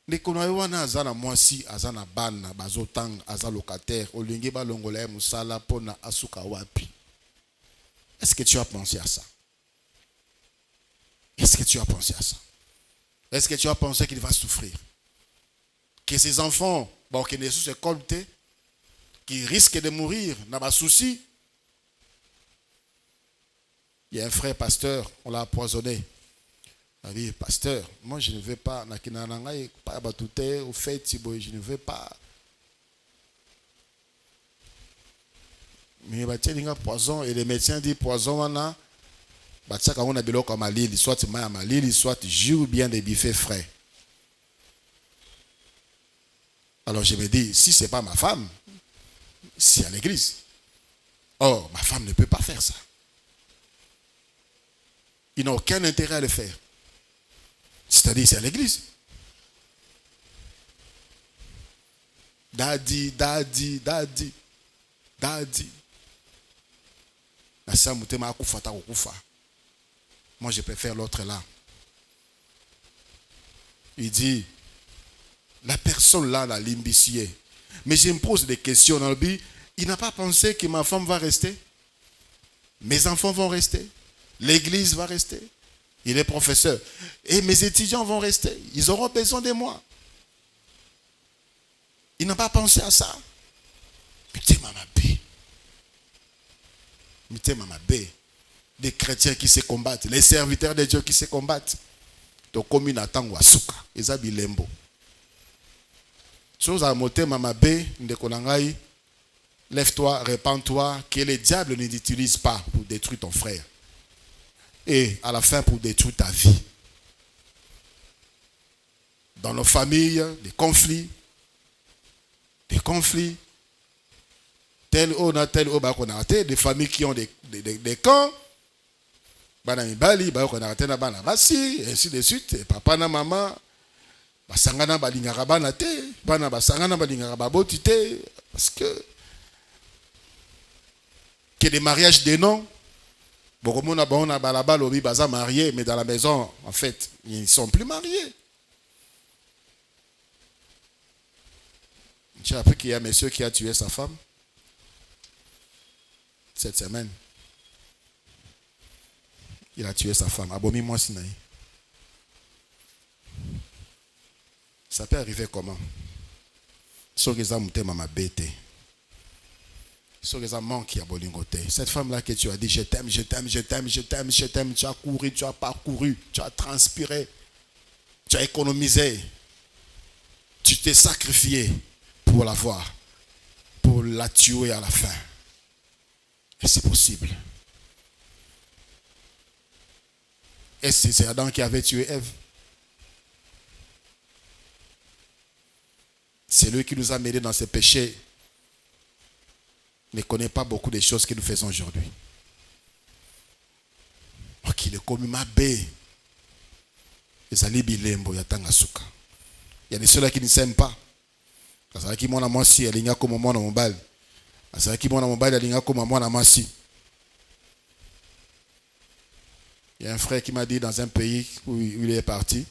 Les konaïwana azana mwasi azana bana bazotang aza locataire olingi ba longola musala pona asuka wapi. Est-ce que tu as pensé à ça? Est-ce que tu as pensé à ça? Est-ce que tu as pensé qu'il va souffrir? Que ses enfants, qui ne sont coltés, qui risquent de mourir, n'a pas de souci. Il y a un frère pasteur, on l'a empoisonné. Il a dit, pasteur, moi je ne veux pas, je ne veux pas. Mais il y a poison, et les médecins disent poison, on a biloko malili, soit maya malili, soit jus ou bien des biffets frais. Alors je me dis, si ce n'est pas ma femme, c'est à l'église. Or, ma femme ne peut pas faire ça. Il n'a aucun intérêt à le faire. C'est-à-dire, c'est à l'église. Daddy. Moi, je préfère l'autre là. Il dit, la personne là, la limbicier. Mais je me pose des questions dans le but. Il n'a pas pensé que ma femme va rester. Mes enfants vont rester. L'église va rester. Il est professeur. Et mes étudiants vont rester. Ils auront besoin de moi. Il n'a pas pensé à ça. Putain, maman B. Des chrétiens qui se combattent. Les serviteurs de Dieu qui se combattent. Donc, comme il attend Wasuka. Ils ont bilembo. Chose à monter, maman B. Lève-toi, répands-toi. Que le diable ne t'utilise pas pour détruire ton frère. Et à la fin, pour détruire ta vie. Dans nos familles, des conflits. Tel haut, des familles qui ont des camps. Ainsi de suite. Papa na maman. Basangana balingaka bana te. Bana basangana balingaka baboti te. Parce que des mariages de nom. Boromona baona balaba lobi baza mariés, mais dans la maison, en fait, ils ne sont plus mariés. Tu as appris qu'il y a un monsieur qui a tué sa femme cette semaine. Il a tué sa femme. Abomi moi sinaï. Ça peut arriver comment? Cette femme-là que tu as dit, je t'aime, tu as couru, tu as parcouru, tu as transpiré, tu as économisé, tu t'es sacrifié pour la voir, pour la tuer à la fin. Et c'est possible. Est-ce que c'est Adam qui avait tué Ève? C'est lui qui nous a mêlés dans ses péchés. Ne connaît pas beaucoup des choses que nous faisons aujourd'hui. Ok, le commis m'a bé. Il y a des ceux-là qui ne s'aiment pas. Il y a qui m'ont amosi, il y a comme moi dans mon bal. Il y a qui m'ont amosi, il y a comme moi dans mon si. Il y a un frère qui m'a dit dans un pays où il est parti.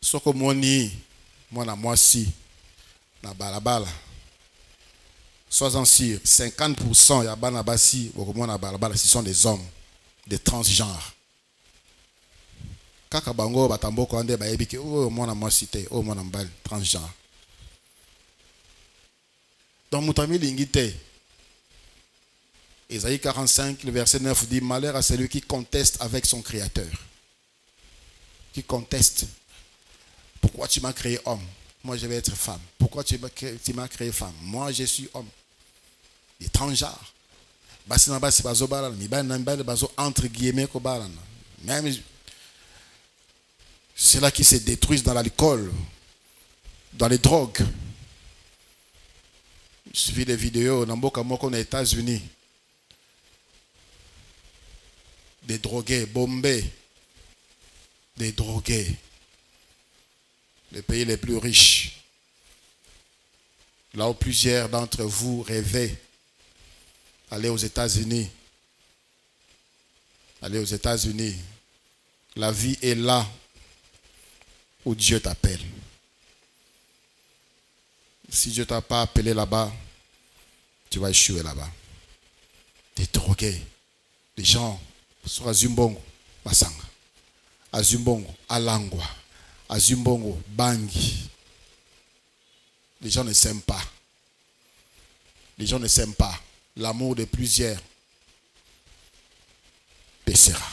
Ce que moi ni, moi na moi si, na balabala. Sois-en sûr, 50% ya banabasi, ce sont des hommes, des transgenres. Kaka bango batamboko ande ba ebiki oh mona moi cité, oh mona mbal transgenre. Dans Moutami Lingite, Ésaïe 45, le verset 9 dit malheur à celui qui conteste avec son créateur. Qui conteste. Pourquoi tu m'as créé homme? Moi je vais être femme. Pourquoi tu m'as créé femme? Moi je suis homme. Des transgenres. Entre guillemets, même ceux-là qui se détruisent dans l'alcool, dans les drogues. Je suis des vidéos aux États-Unis. Des drogués, bombés. Des drogués. Les pays les plus riches. Là où plusieurs d'entre vous rêvaient. Allez aux États-Unis. Allez aux États-Unis. La vie est là où Dieu t'appelle. Si Dieu t'a pas appelé là-bas, tu vas échouer là-bas. Des drogués, des gens, sur Zumbongo, Basanga. Azumbongo, Alangwa, Azumbongo, Bangi. Les gens ne s'aiment pas. Les gens ne s'aiment pas. L'amour de plusieurs péchera.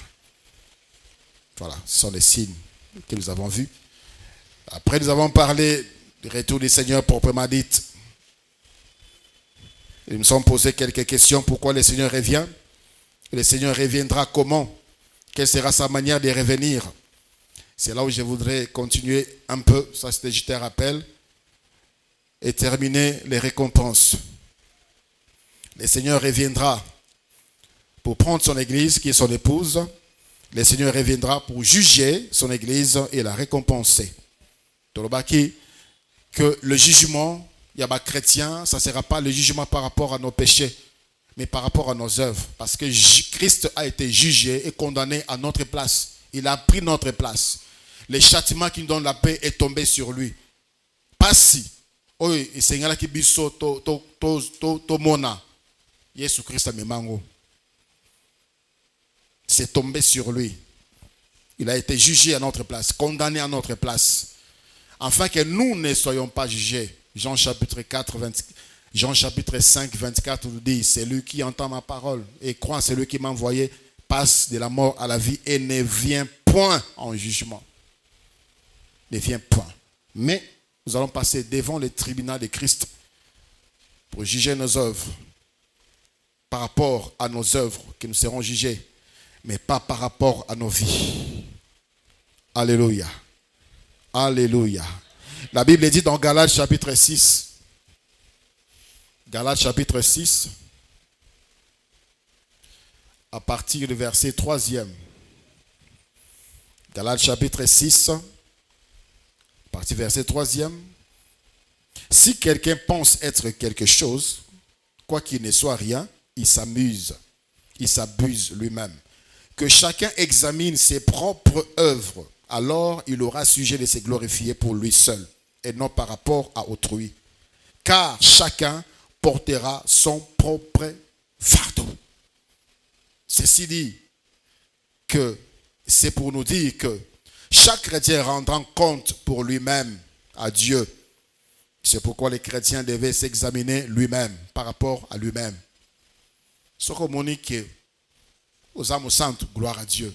Voilà, ce sont les signes que nous avons vus. Après, nous avons parlé du retour du Seigneur proprement dit. Ils me sont posés quelques questions. Pourquoi le Seigneur revient? Le Seigneur reviendra comment? Quelle sera sa manière de revenir? C'est là où je voudrais continuer un peu. Ça, c'était juste un rappel. Et terminer les récompenses. Le Seigneur reviendra pour prendre son église, qui est son épouse. Le Seigneur reviendra pour juger son église et la récompenser. Tolobaki, que le jugement, il y a des chrétiens, ça ne sera pas le jugement par rapport à nos péchés, mais par rapport à nos œuvres. Parce que Christ a été jugé et condamné à notre place. Il a pris notre place. Le châtiment qui nous donne la paix est tombé sur lui. Pas si. Oui, le Seigneur qui biso to mona. Jésus Christ a memango. C'est tombé sur lui. Il a été jugé à notre place, condamné à notre place. Afin que nous ne soyons pas jugés. Jean chapitre 5, 24 nous dit, c'est lui qui entend ma parole et croit en celui qui m'a envoyé, passe de la mort à la vie et ne vient point en jugement. Ne vient point. Mais nous allons passer devant le tribunal de Christ pour juger nos œuvres. Par rapport à nos œuvres que nous serons jugés, mais pas par rapport à nos vies. Alléluia. Alléluia. La Bible dit dans Galates chapitre 6, Galates chapitre 6, à partir du verset 3e. Galates chapitre 6, à partir du verset 3e. Si quelqu'un pense être quelque chose, quoi qu'il ne soit rien, il s'abuse lui-même. Que chacun examine ses propres œuvres, alors il aura sujet de se glorifier pour lui seul, et non par rapport à autrui. Car chacun portera son propre fardeau. Ceci dit que c'est pour nous dire que chaque chrétien rendra compte pour lui-même à Dieu. C'est pourquoi les chrétiens devaient s'examiner lui-même, par rapport à lui-même. Ce qu'on monique aux âmes saintes, gloire à Dieu.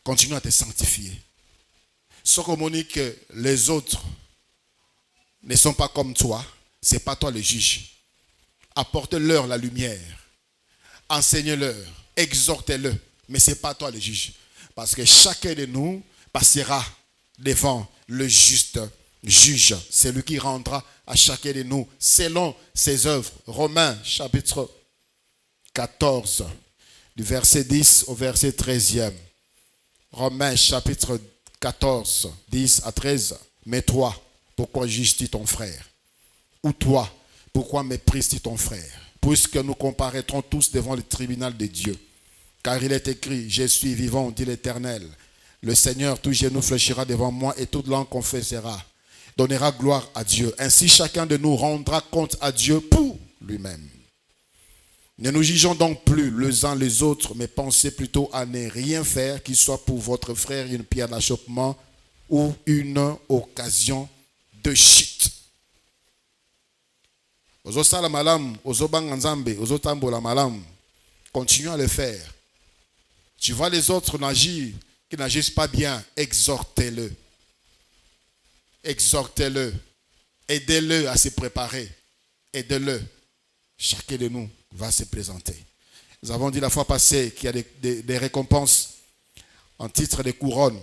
Continue à te sanctifier. Ce qu'on monique les autres ne sont pas comme toi, ce n'est pas toi le juge. Apporte-leur la lumière. Enseigne-leur. Exhorte-le. Mais ce n'est pas toi le juge. Parce que chacun de nous passera devant le juste juge. C'est lui qui rendra à chacun de nous selon ses œuvres. Romains chapitre 14, du verset 10 au verset 13e. Romains chapitre 14, 10 à 13. Mais toi, pourquoi juges-tu ton frère? Ou toi, pourquoi méprises-tu ton frère? Puisque nous comparaîtrons tous devant le tribunal de Dieu. Car il est écrit, je suis vivant, dit l'Éternel. Le Seigneur, tout genou fléchira devant moi et toute langue confessera. Donnera gloire à Dieu. Ainsi chacun de nous rendra compte à Dieu pour lui-même. Ne nous jugeons donc plus les uns les autres, mais pensez plutôt à ne rien faire qui soit pour votre frère une pierre d'achoppement ou une occasion de chute. Ozosala malam, ozobanga nzambe, ozotambola malam. Continue à le faire. Tu vois les autres n'agir, qui n'agissent pas bien, exhortez-le. Exhortez-le. Aidez-le à se préparer. Aidez-le. Chacun de nous va se présenter. Nous avons dit la fois passée qu'il y a des récompenses en titre de couronne.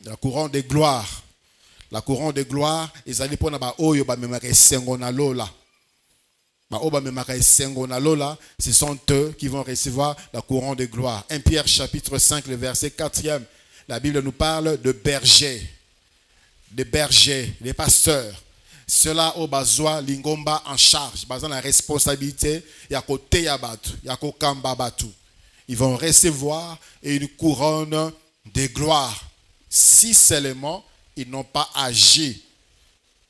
La couronne de gloire. La couronne de gloire, ils allaient pour na oyo ba memaka sengo na lola. Ce sont eux qui vont recevoir la couronne de gloire. 1 Pierre chapitre 5, le verset 4e. La Bible nous parle de bergers. Des bergers, des pasteurs. Cela au bazwa lingomba en charge. Bazan la responsabilité. Yako teyabatu, yako kambabatu. Ils vont recevoir une couronne de gloire. Si seulement ils n'ont pas agi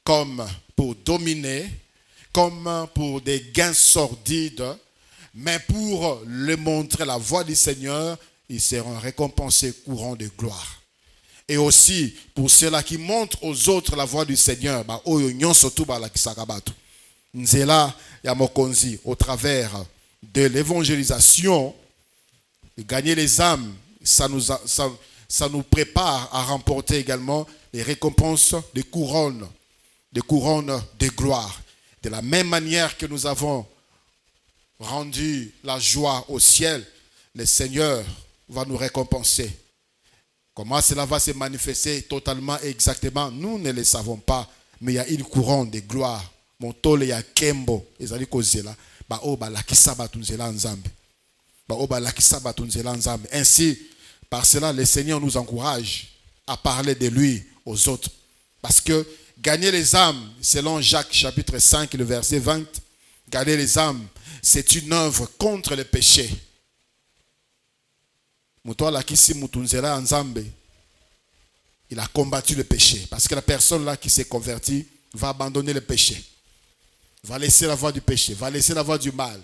comme pour dominer, comme pour des gains sordides, mais pour leur montrer la voie du Seigneur ils seront récompensés courant de gloire. Et aussi, pour ceux-là qui montrent aux autres la voie du Seigneur, Nzela Yamokonzi, au travers de l'évangélisation, de gagner les âmes, ça nous prépare à remporter également les récompenses des couronnes de gloire. De la même manière que nous avons rendu la joie au ciel, le Seigneur va nous récompenser. Comment cela va se manifester totalement et exactement, nous ne le savons pas, mais il y a une couronne de gloire. Montole ya kembo ezali kozela ba o ba lakisa batunzela nzambe. Ba o ba lakisa batunzela nzambe. Ainsi, par cela, le Seigneur nous encourage à parler de lui aux autres. Parce que gagner les âmes, selon Jacques chapitre 5, le verset 20, gagner les âmes, c'est une œuvre contre le péché. Muto lakisi mutunzela nzambe. Il a combattu le péché. Parce que la personne là qui s'est convertie va abandonner le péché. Va laisser la voie du péché, va laisser la voie du mal.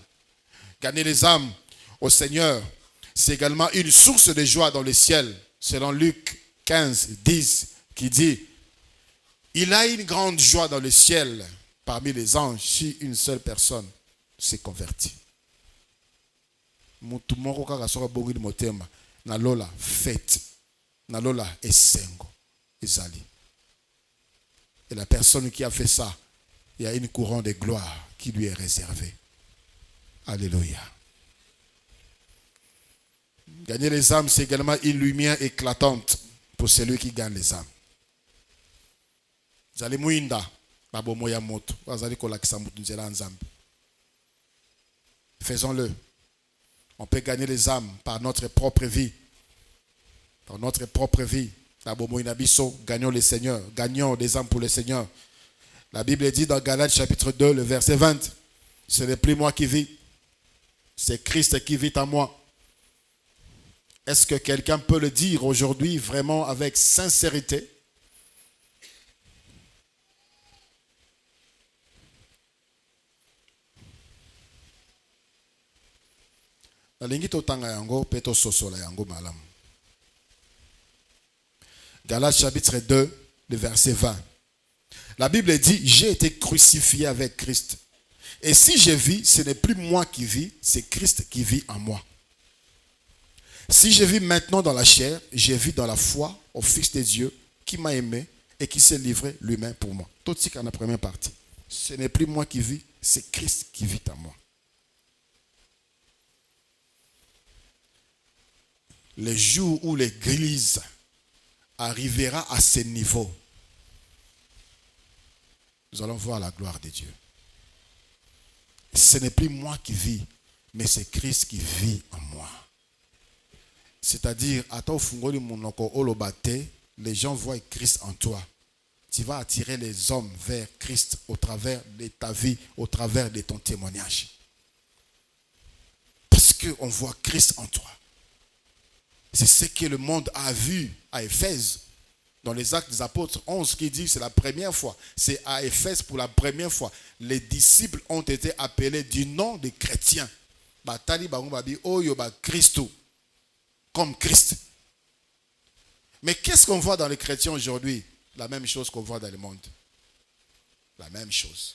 Gagner les âmes au Seigneur, c'est également une source de joie dans le ciel. Selon Luc 15, 10, qui dit, il a une grande joie dans le ciel parmi les anges si une seule personne s'est convertie. Nalola fête, nalola esengo, ezali. Et la personne qui a fait ça, il y a une couronne de gloire qui lui est réservée. Alléluia. Gagner les âmes, c'est également une lumière éclatante pour celui qui gagne les âmes. Zali muinda, babo moya moto, wazali kolakisa mutu nzela nzambe. Faisons-le. On peut gagner les âmes par notre propre vie. Par notre propre vie. Gagnons le Seigneur. Gagnons des âmes pour le Seigneur. La Bible dit dans Galates chapitre 2, le verset 20, ce n'est plus moi qui vis, c'est Christ qui vit en moi. Est-ce que quelqu'un peut le dire aujourd'hui vraiment avec sincérité? Galates chapitre 2, le verset 20. La Bible dit, j'ai été crucifié avec Christ. Et si je vis, ce n'est plus moi qui vis, c'est Christ qui vit en moi. Si je vis maintenant dans la chair, je vis dans la foi au Fils de Dieu qui m'a aimé et qui s'est livré lui-même pour moi. Tout ce qu'en la première partie. Ce n'est plus moi qui vis, c'est Christ qui vit en moi. Le jour où l'Église arrivera à ce niveau, nous allons voir la gloire de Dieu. Ce n'est plus moi qui vis, mais c'est Christ qui vit en moi. C'est-à-dire, les gens voient Christ en toi. Tu vas attirer les hommes vers Christ au travers de ta vie, au travers de ton témoignage. Parce qu'on voit Christ en toi. C'est ce que le monde a vu à Éphèse. Dans les Actes des Apôtres 11 qui dit que c'est la première fois. C'est à Éphèse pour la première fois. Les disciples ont été appelés du nom des chrétiens. Comme Christ. Mais qu'est-ce qu'on voit dans les chrétiens aujourd'hui? La même chose qu'on voit dans le monde. La même chose.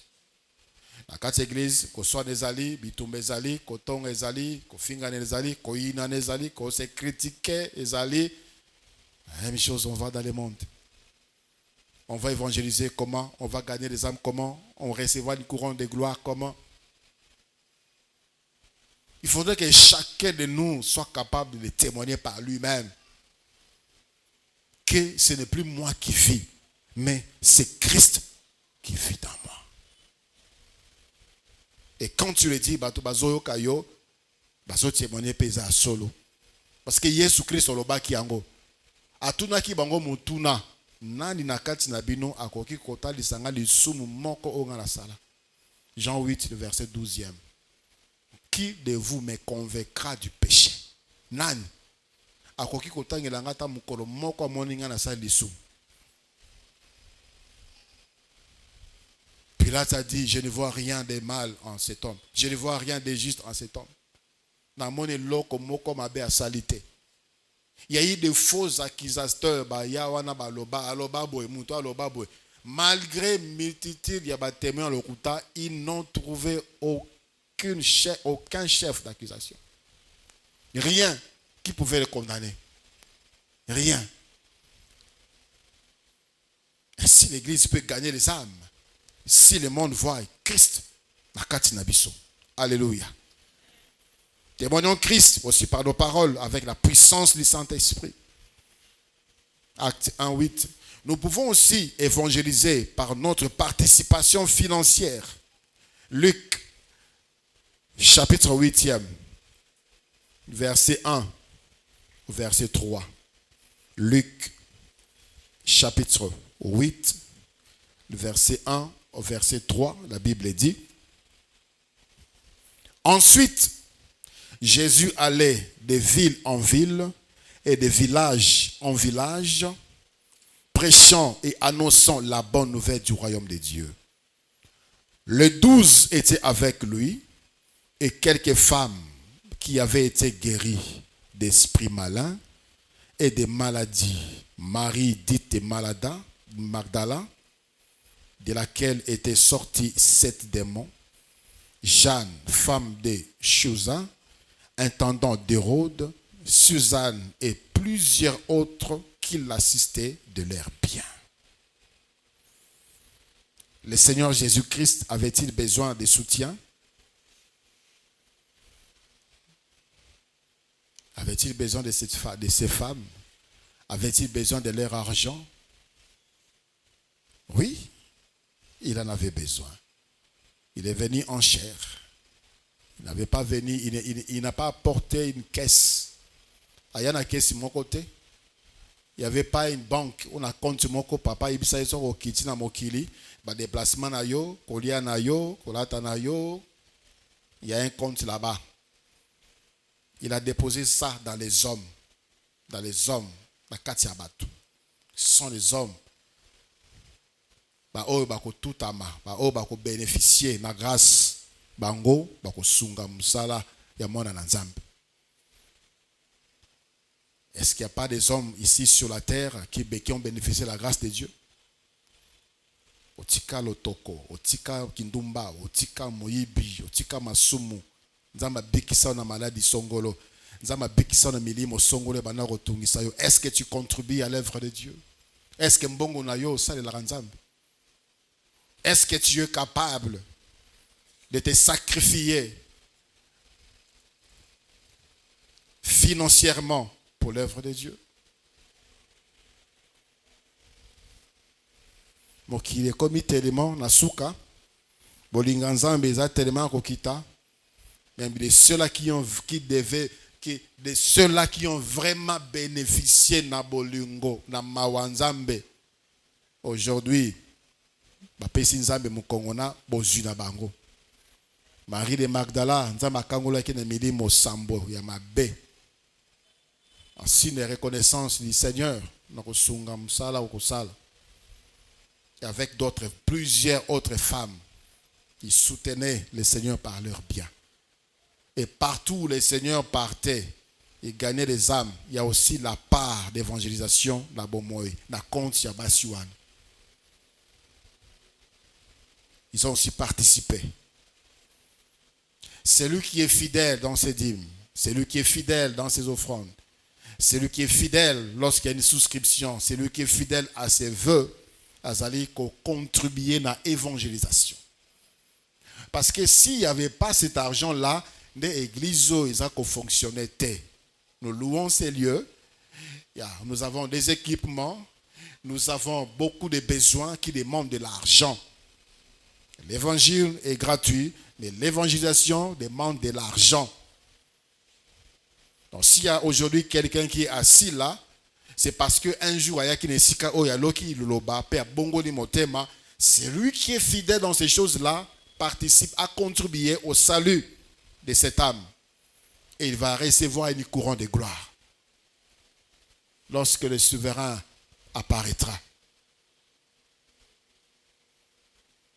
La quatre églises, qu'on soit des alliés, bitumbe des alliés, coton des alliés, qu'on finga des alliés, qu'on ina des alliés, qu'on se critique des alliés. La même chose on va dans le monde. On va évangéliser comment? On va gagner les âmes comment? On recevra une couronne de gloire comment? Il faudrait que chacun de nous soit capable de témoigner par lui-même que ce n'est plus moi qui vis, mais c'est Christ qui vit en moi. Et quand tu le dis, bazo kayo, bazo témoigner pesa solo. Parce que Jésus Christ oloba ki yango. Atuna ki bango mutuna nani nakati na bino akoki kota lisanga lisumu moko onga la sala. Jean 8 le verset 12e. Qui de vous me convaincra du péché? Nani akoki kota ngelanga ta mukolo moko moninga na sala lisumu. Pilate a dit, je ne vois rien de mal en cet homme. Je ne vois rien de juste en cet homme. Na moni loko moko mabe a salité. Il y a eu de faux accusateurs. Malgré multitude, il y a des témoins, ils n'ont trouvé aucun chef d'accusation. Rien qui pouvait le condamner. Rien. Et si l'Église peut gagner les âmes, si le monde voit Christ, alléluia. Témoignons Christ aussi par nos paroles avec la puissance du Saint-Esprit. Acte 1:8. Nous pouvons aussi évangéliser par notre participation financière. Luc, chapitre 8e, verset 1 au verset 3. Luc, chapitre 8, verset 1 au verset 3, la Bible dit: Ensuite, Jésus allait de ville en ville et de village en village, prêchant et annonçant la bonne nouvelle du royaume de Dieu. Les 12 étaient avec lui et quelques femmes qui avaient été guéries d'esprits malins et de maladies. Marie dite Magdala, de laquelle étaient sortis 7 démons. Jeanne, femme de Chuza, intendant d'Hérode, Suzanne et plusieurs autres qui l'assistaient de leurs biens. Le Seigneur Jésus-Christ avait-il besoin de soutien? Avait-il besoin de ces femmes? Avait-il besoin de leur argent? Oui, il en avait besoin. Il est venu en chair. Il n'avait pas venu, il n'a pas apporté une caisse. Il y a une caisse de mon côté. Il n'y avait pas une banque. On a compte mon papa, il s'est au kiti na mokili, ba déplacement na yo, kolia na yo, kolata na yo. Il y a un compte là-bas. Il a déposé ça dans les hommes. Dans les hommes. Dans Katiabatu. Ce sont les hommes. Ba oyo bako tutama, ba oyo bako bénéficier na grâce bango bako sunga musala ya mwana na Nzambe. Est-ce qu'il n'y a pas des hommes ici sur la terre qui ont bénéficié de la grâce de Dieu? Otika lotoko, otika kindumba, otika moyibi, otika masumu. Nzamba bikisa na maladie songolo. Nzamba bikisa na milimo songolo bana rotungisa yo. Est-ce que tu contribues à l'œuvre de Dieu? Est-ce que mbongo na yo sale la Nzambe? Est-ce que tu es capable de te sacrifier financièrement pour l'œuvre de Dieu? Mokili komi tellement na suka, bolinga Nzambe eza tellement kokita, même de ceux-là qui ont vraiment bénéficié na bolingo na mawanzambe aujourd'hui. Bapesi Nzambe mukongona bozuna bango. Marie de Magdala, Nzamba kangola ki na milimo sambo ya mabe. En signe de reconnaissance du Seigneur, nakosunga musala okosala. Et avec plusieurs autres femmes, qui soutenaient le Seigneur par leurs biens. Et partout où le Seigneur partait, il gagnait des âmes. Il y a aussi la part d'évangélisation, la bomoy, la compte ya basiwan. Ils ont aussi participé. Celui qui est fidèle dans ses dîmes, celui qui est fidèle dans ses offrandes, celui qui est fidèle lorsqu'il y a une souscription, celui qui est fidèle à ses vœux, azali ko contribuer à l'évangélisation. Parce que s'il n'y avait pas cet argent-là, l'église fonctionnait. Nous louons ces lieux. Nous avons des équipements. Nous avons beaucoup de besoins qui demandent de l'argent. L'évangile est gratuit, mais l'évangélisation demande de l'argent. Donc s'il y a aujourd'hui quelqu'un qui est assis là, c'est parce qu'un jour, c'est lui qui est fidèle dans ces choses-là, participe à contribuer au salut de cette âme. Et il va recevoir une couronne de gloire lorsque le souverain apparaîtra.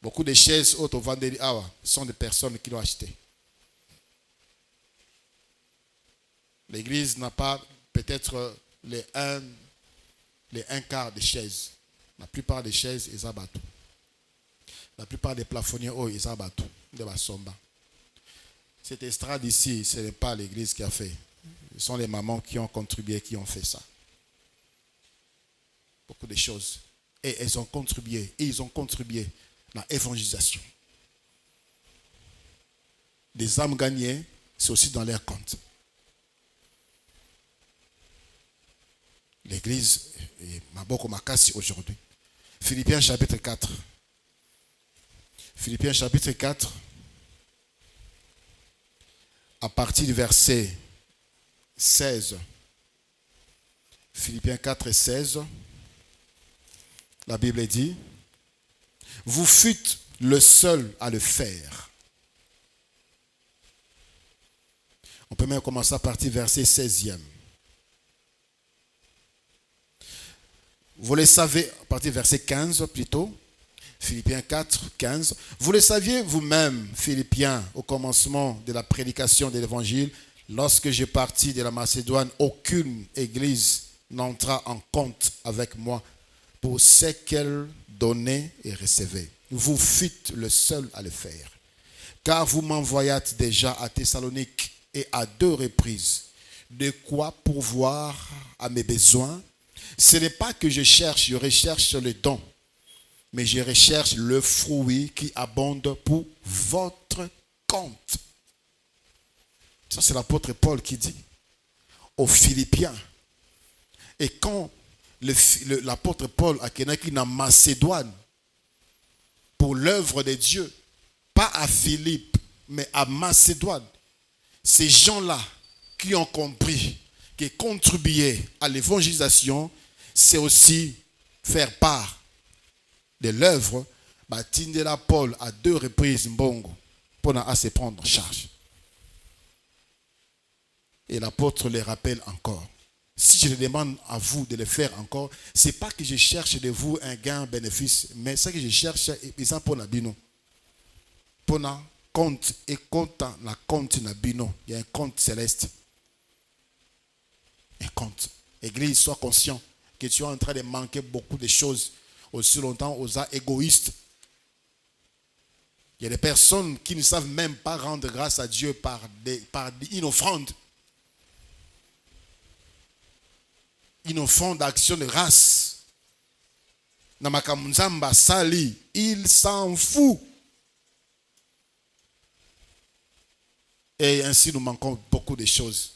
Beaucoup de chaises autres vendées sont des personnes qui l'ont acheté. L'église n'a pas peut-être les un quart des chaises. La plupart des chaises, ils abattent. La plupart des plafonniers, ils abattent. De Basomba. Cette estrade ici, ce n'est pas l'église qui a fait. Ce sont les mamans qui ont contribué, qui ont fait ça. Beaucoup de choses. Et elles ont contribué. Et ils ont contribué à l'évangélisation. Des âmes gagnées, c'est aussi dans leur compte. L'église est Maboko Makasi aujourd'hui. Philippiens chapitre 4. Philippiens chapitre 4. À partir du verset 16. Philippiens 4 et 16. La Bible dit, vous fûtes le seul à le faire. On peut même commencer à partir du verset 16e. Vous le savez, à partir du verset 15 plutôt, Philippiens 4, 15. Vous le saviez vous-même, Philippiens, au commencement de la prédication de l'évangile, lorsque j'ai parti de la Macédoine, aucune église n'entra en compte avec moi pour ce qu'elle donnait et recevait. Vous fûtes le seul à le faire. Car vous m'envoyâtes déjà à Thessalonique et à 2 reprises. De quoi pourvoir à mes besoins? Ce n'est pas que je recherche le don, mais je recherche le fruit qui abonde pour votre compte. Ça, c'est l'apôtre Paul qui dit aux Philippiens. Et quand l'apôtre Paul a quelqu'un qui est en Macédoine pour l'œuvre de Dieu, pas à Philippe, mais à Macédoine, ces gens-là qui ont compris, qui contribuaient à l'évangélisation, c'est aussi faire part de l'œuvre. Tindela Paul à 2 reprises Mbongo pour se prendre en charge. Et l'apôtre les rappelle encore. Si je le demande à vous de le faire encore, ce n'est pas que je cherche de vous un gain, un bénéfice, mais ce que je cherche, c'est pour la bino. Pour la compte et compte la compte na bino. Il y a un compte céleste. Un compte. Église, sois conscient que tu es en train de manquer beaucoup de choses aussi longtemps aux égoïstes. Il y a des personnes qui ne savent même pas rendre grâce à Dieu par une offrande. Une offrande d'action de grâce. Namakamuzamba Sali, il s'en fout. Et ainsi nous manquons beaucoup de choses.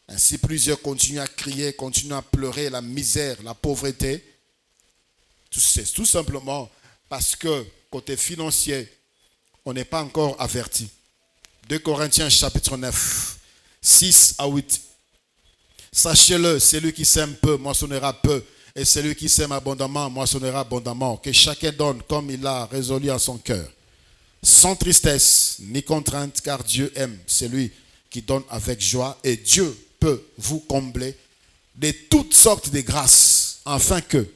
Ainsi plusieurs continuent à crier, continuent à pleurer la misère, la pauvreté. C'est tout simplement parce que côté financier, on n'est pas encore averti. 2 Corinthiens chapitre 9, 6 à 8. Sachez-le, celui qui sème peu moissonnera peu, et celui qui sème abondamment moissonnera abondamment. Que chacun donne comme il a résolu en son cœur, sans tristesse ni contrainte, car Dieu aime celui qui donne avec joie, et Dieu peut vous combler de toutes sortes de grâces, afin que,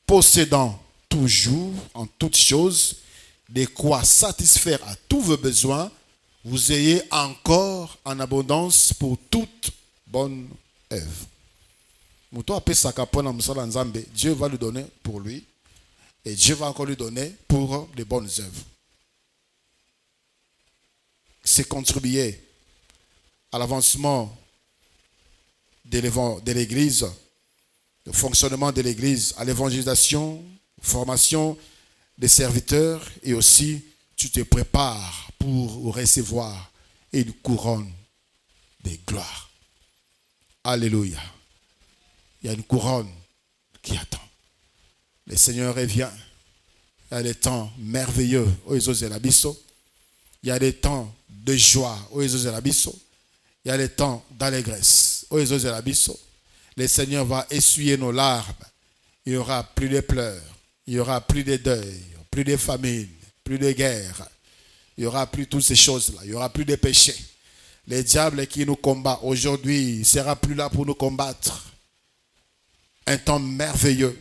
possédant toujours en toutes choses de quoi satisfaire à tous vos besoins, vous ayez encore en abondance pour toute bonne œuvre. Dieu va lui donner pour lui, et Dieu va encore lui donner pour les bonnes œuvres. C'est contribuer à l'avancement de l'Église, au fonctionnement de l'Église, à l'évangélisation, formation des serviteurs, et aussi tu te prépares pour recevoir une couronne de gloire. Alléluia. Il y a une couronne qui attend. Le Seigneur revient. Il y a des temps merveilleux. Il y a des temps de joie. Il y a des temps d'allégresse. Le Seigneur va essuyer nos larmes. Il n'y aura plus de pleurs. Il n'y aura plus de deuil, plus de famine, plus de guerre. Il n'y aura plus toutes ces choses-là. Il n'y aura plus de péchés. Le diable qui nous combat aujourd'hui ne sera plus là pour nous combattre. Un temps merveilleux,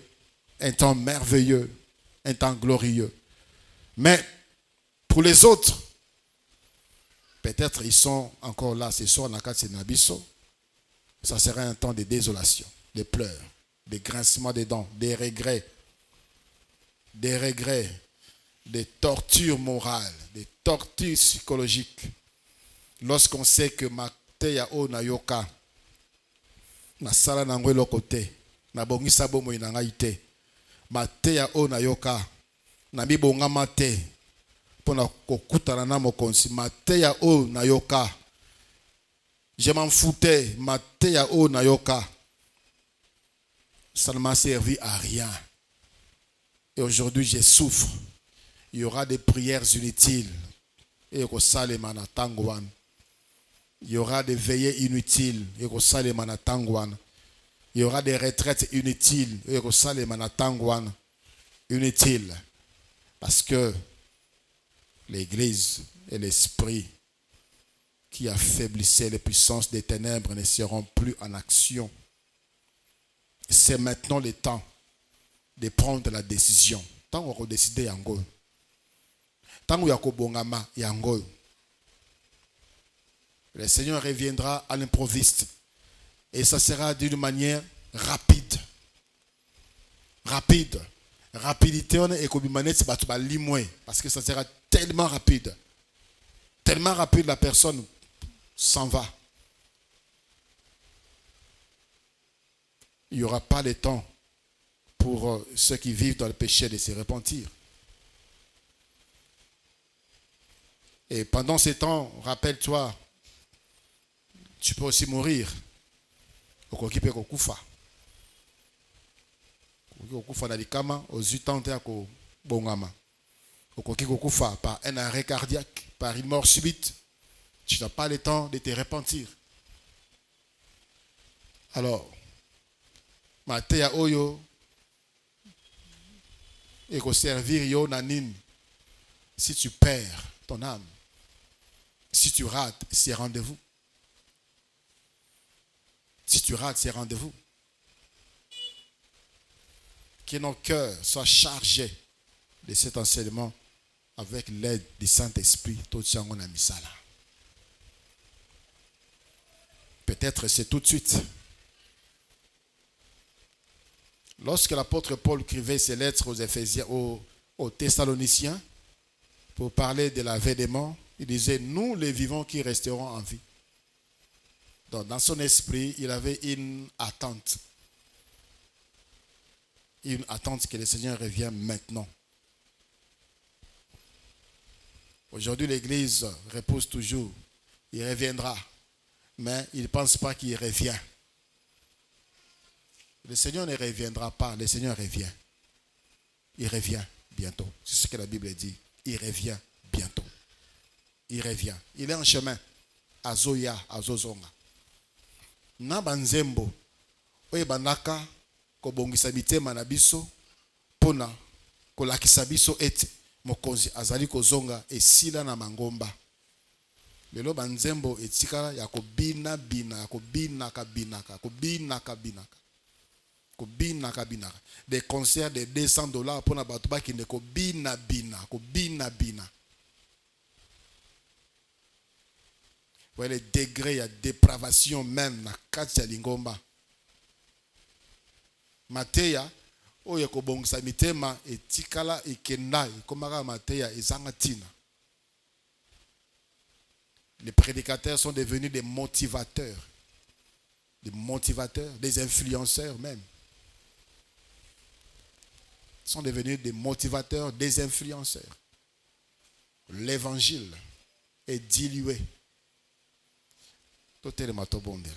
un temps merveilleux, un temps glorieux. Mais pour les autres, peut-être ils sont encore là ce soir, ça serait un temps de désolation. des pleurs, des grincements des dents, des regrets, des tortures morales, des tortures psychologiques. Lorsqu'on sait que mateya o na yoka, na sala na ngwe lokote, na bongisa bomo na ngai te, mateya o na yoka, na mibongama te, pona kokutana na mokonzi, mateya o na yoka, je m'en foutais, mateya o na yoka, ça ne m'a servi à rien. Et aujourd'hui, je souffre. Il y aura des prières inutiles. Et il y aura des veillées inutiles. Il y aura des retraites inutiles. Inutiles. Parce que l'Église et l'Esprit qui affaiblissaient les puissances des ténèbres ne seront plus en action. C'est maintenant le temps de prendre la décision. Tant qu'on va décider yango. Tant qu'on va bongama yango. Le Seigneur reviendra à l'improviste. Et ça sera d'une manière rapide. Rapide. Rapidité, on est parce que ça sera tellement rapide. Tellement rapide, la personne s'en va. Il n'y aura pas de temps pour ceux qui vivent dans le péché de se repentir. Et pendant ces temps, rappelle-toi, tu peux aussi mourir. Okokipe kokufa. Kokufa na likama ozutante ya ko bongama. Okoki kokufa par un arrêt cardiaque, par une mort subite. Tu n'as pas le temps de te repentir. Alors, mateya oyo et qu'on servir yo nanin. Si tu perds ton âme, si tu rates, c'est rendez-vous. Si tu rates, c'est rendez-vous. Que nos cœurs soient chargés de cet enseignement avec l'aide du Saint-Esprit. Peut-être c'est tout de suite. Lorsque l'apôtre Paul écrivait ses lettres aux Éphésiens, aux Thessaloniciens, pour parler de l'avènement, il disait, nous les vivants qui resterons en vie. Donc dans son esprit, il avait une attente. Une attente que le Seigneur revienne maintenant. Aujourd'hui, l'Église repose toujours. Il reviendra. Mais il ne pense pas qu'il revient. Le Seigneur ne reviendra pas. Le Seigneur revient. Il revient bientôt. C'est ce que la Bible dit. Il revient bientôt. Il revient. Il est en chemin. Azoya, azozonga. Na banzembo. Oye banaka kobongisa bitema na biso pona kolakisa biso ete mokonzi azali kozonga esila na mangomba. Lelo banzembo etikala ya kobina bina, kobinaka binaka, kobinaka binaka. Kobinaka binaka. Des concerts de $200 pour na bato ba kinde kobina bina, kobina bina. Ouais, le degré de dépravation même na kati ya lingomba. Mateya oyo kobongisa mitema etikala ekenda ekomaka mateya ezanga tina. Les prédicateurs sont devenus des motivateurs. Des motivateurs, des influenceurs même. Ils sont devenus des motivateurs, des influenceurs. L'évangile est dilué. Tout est le mato bondel.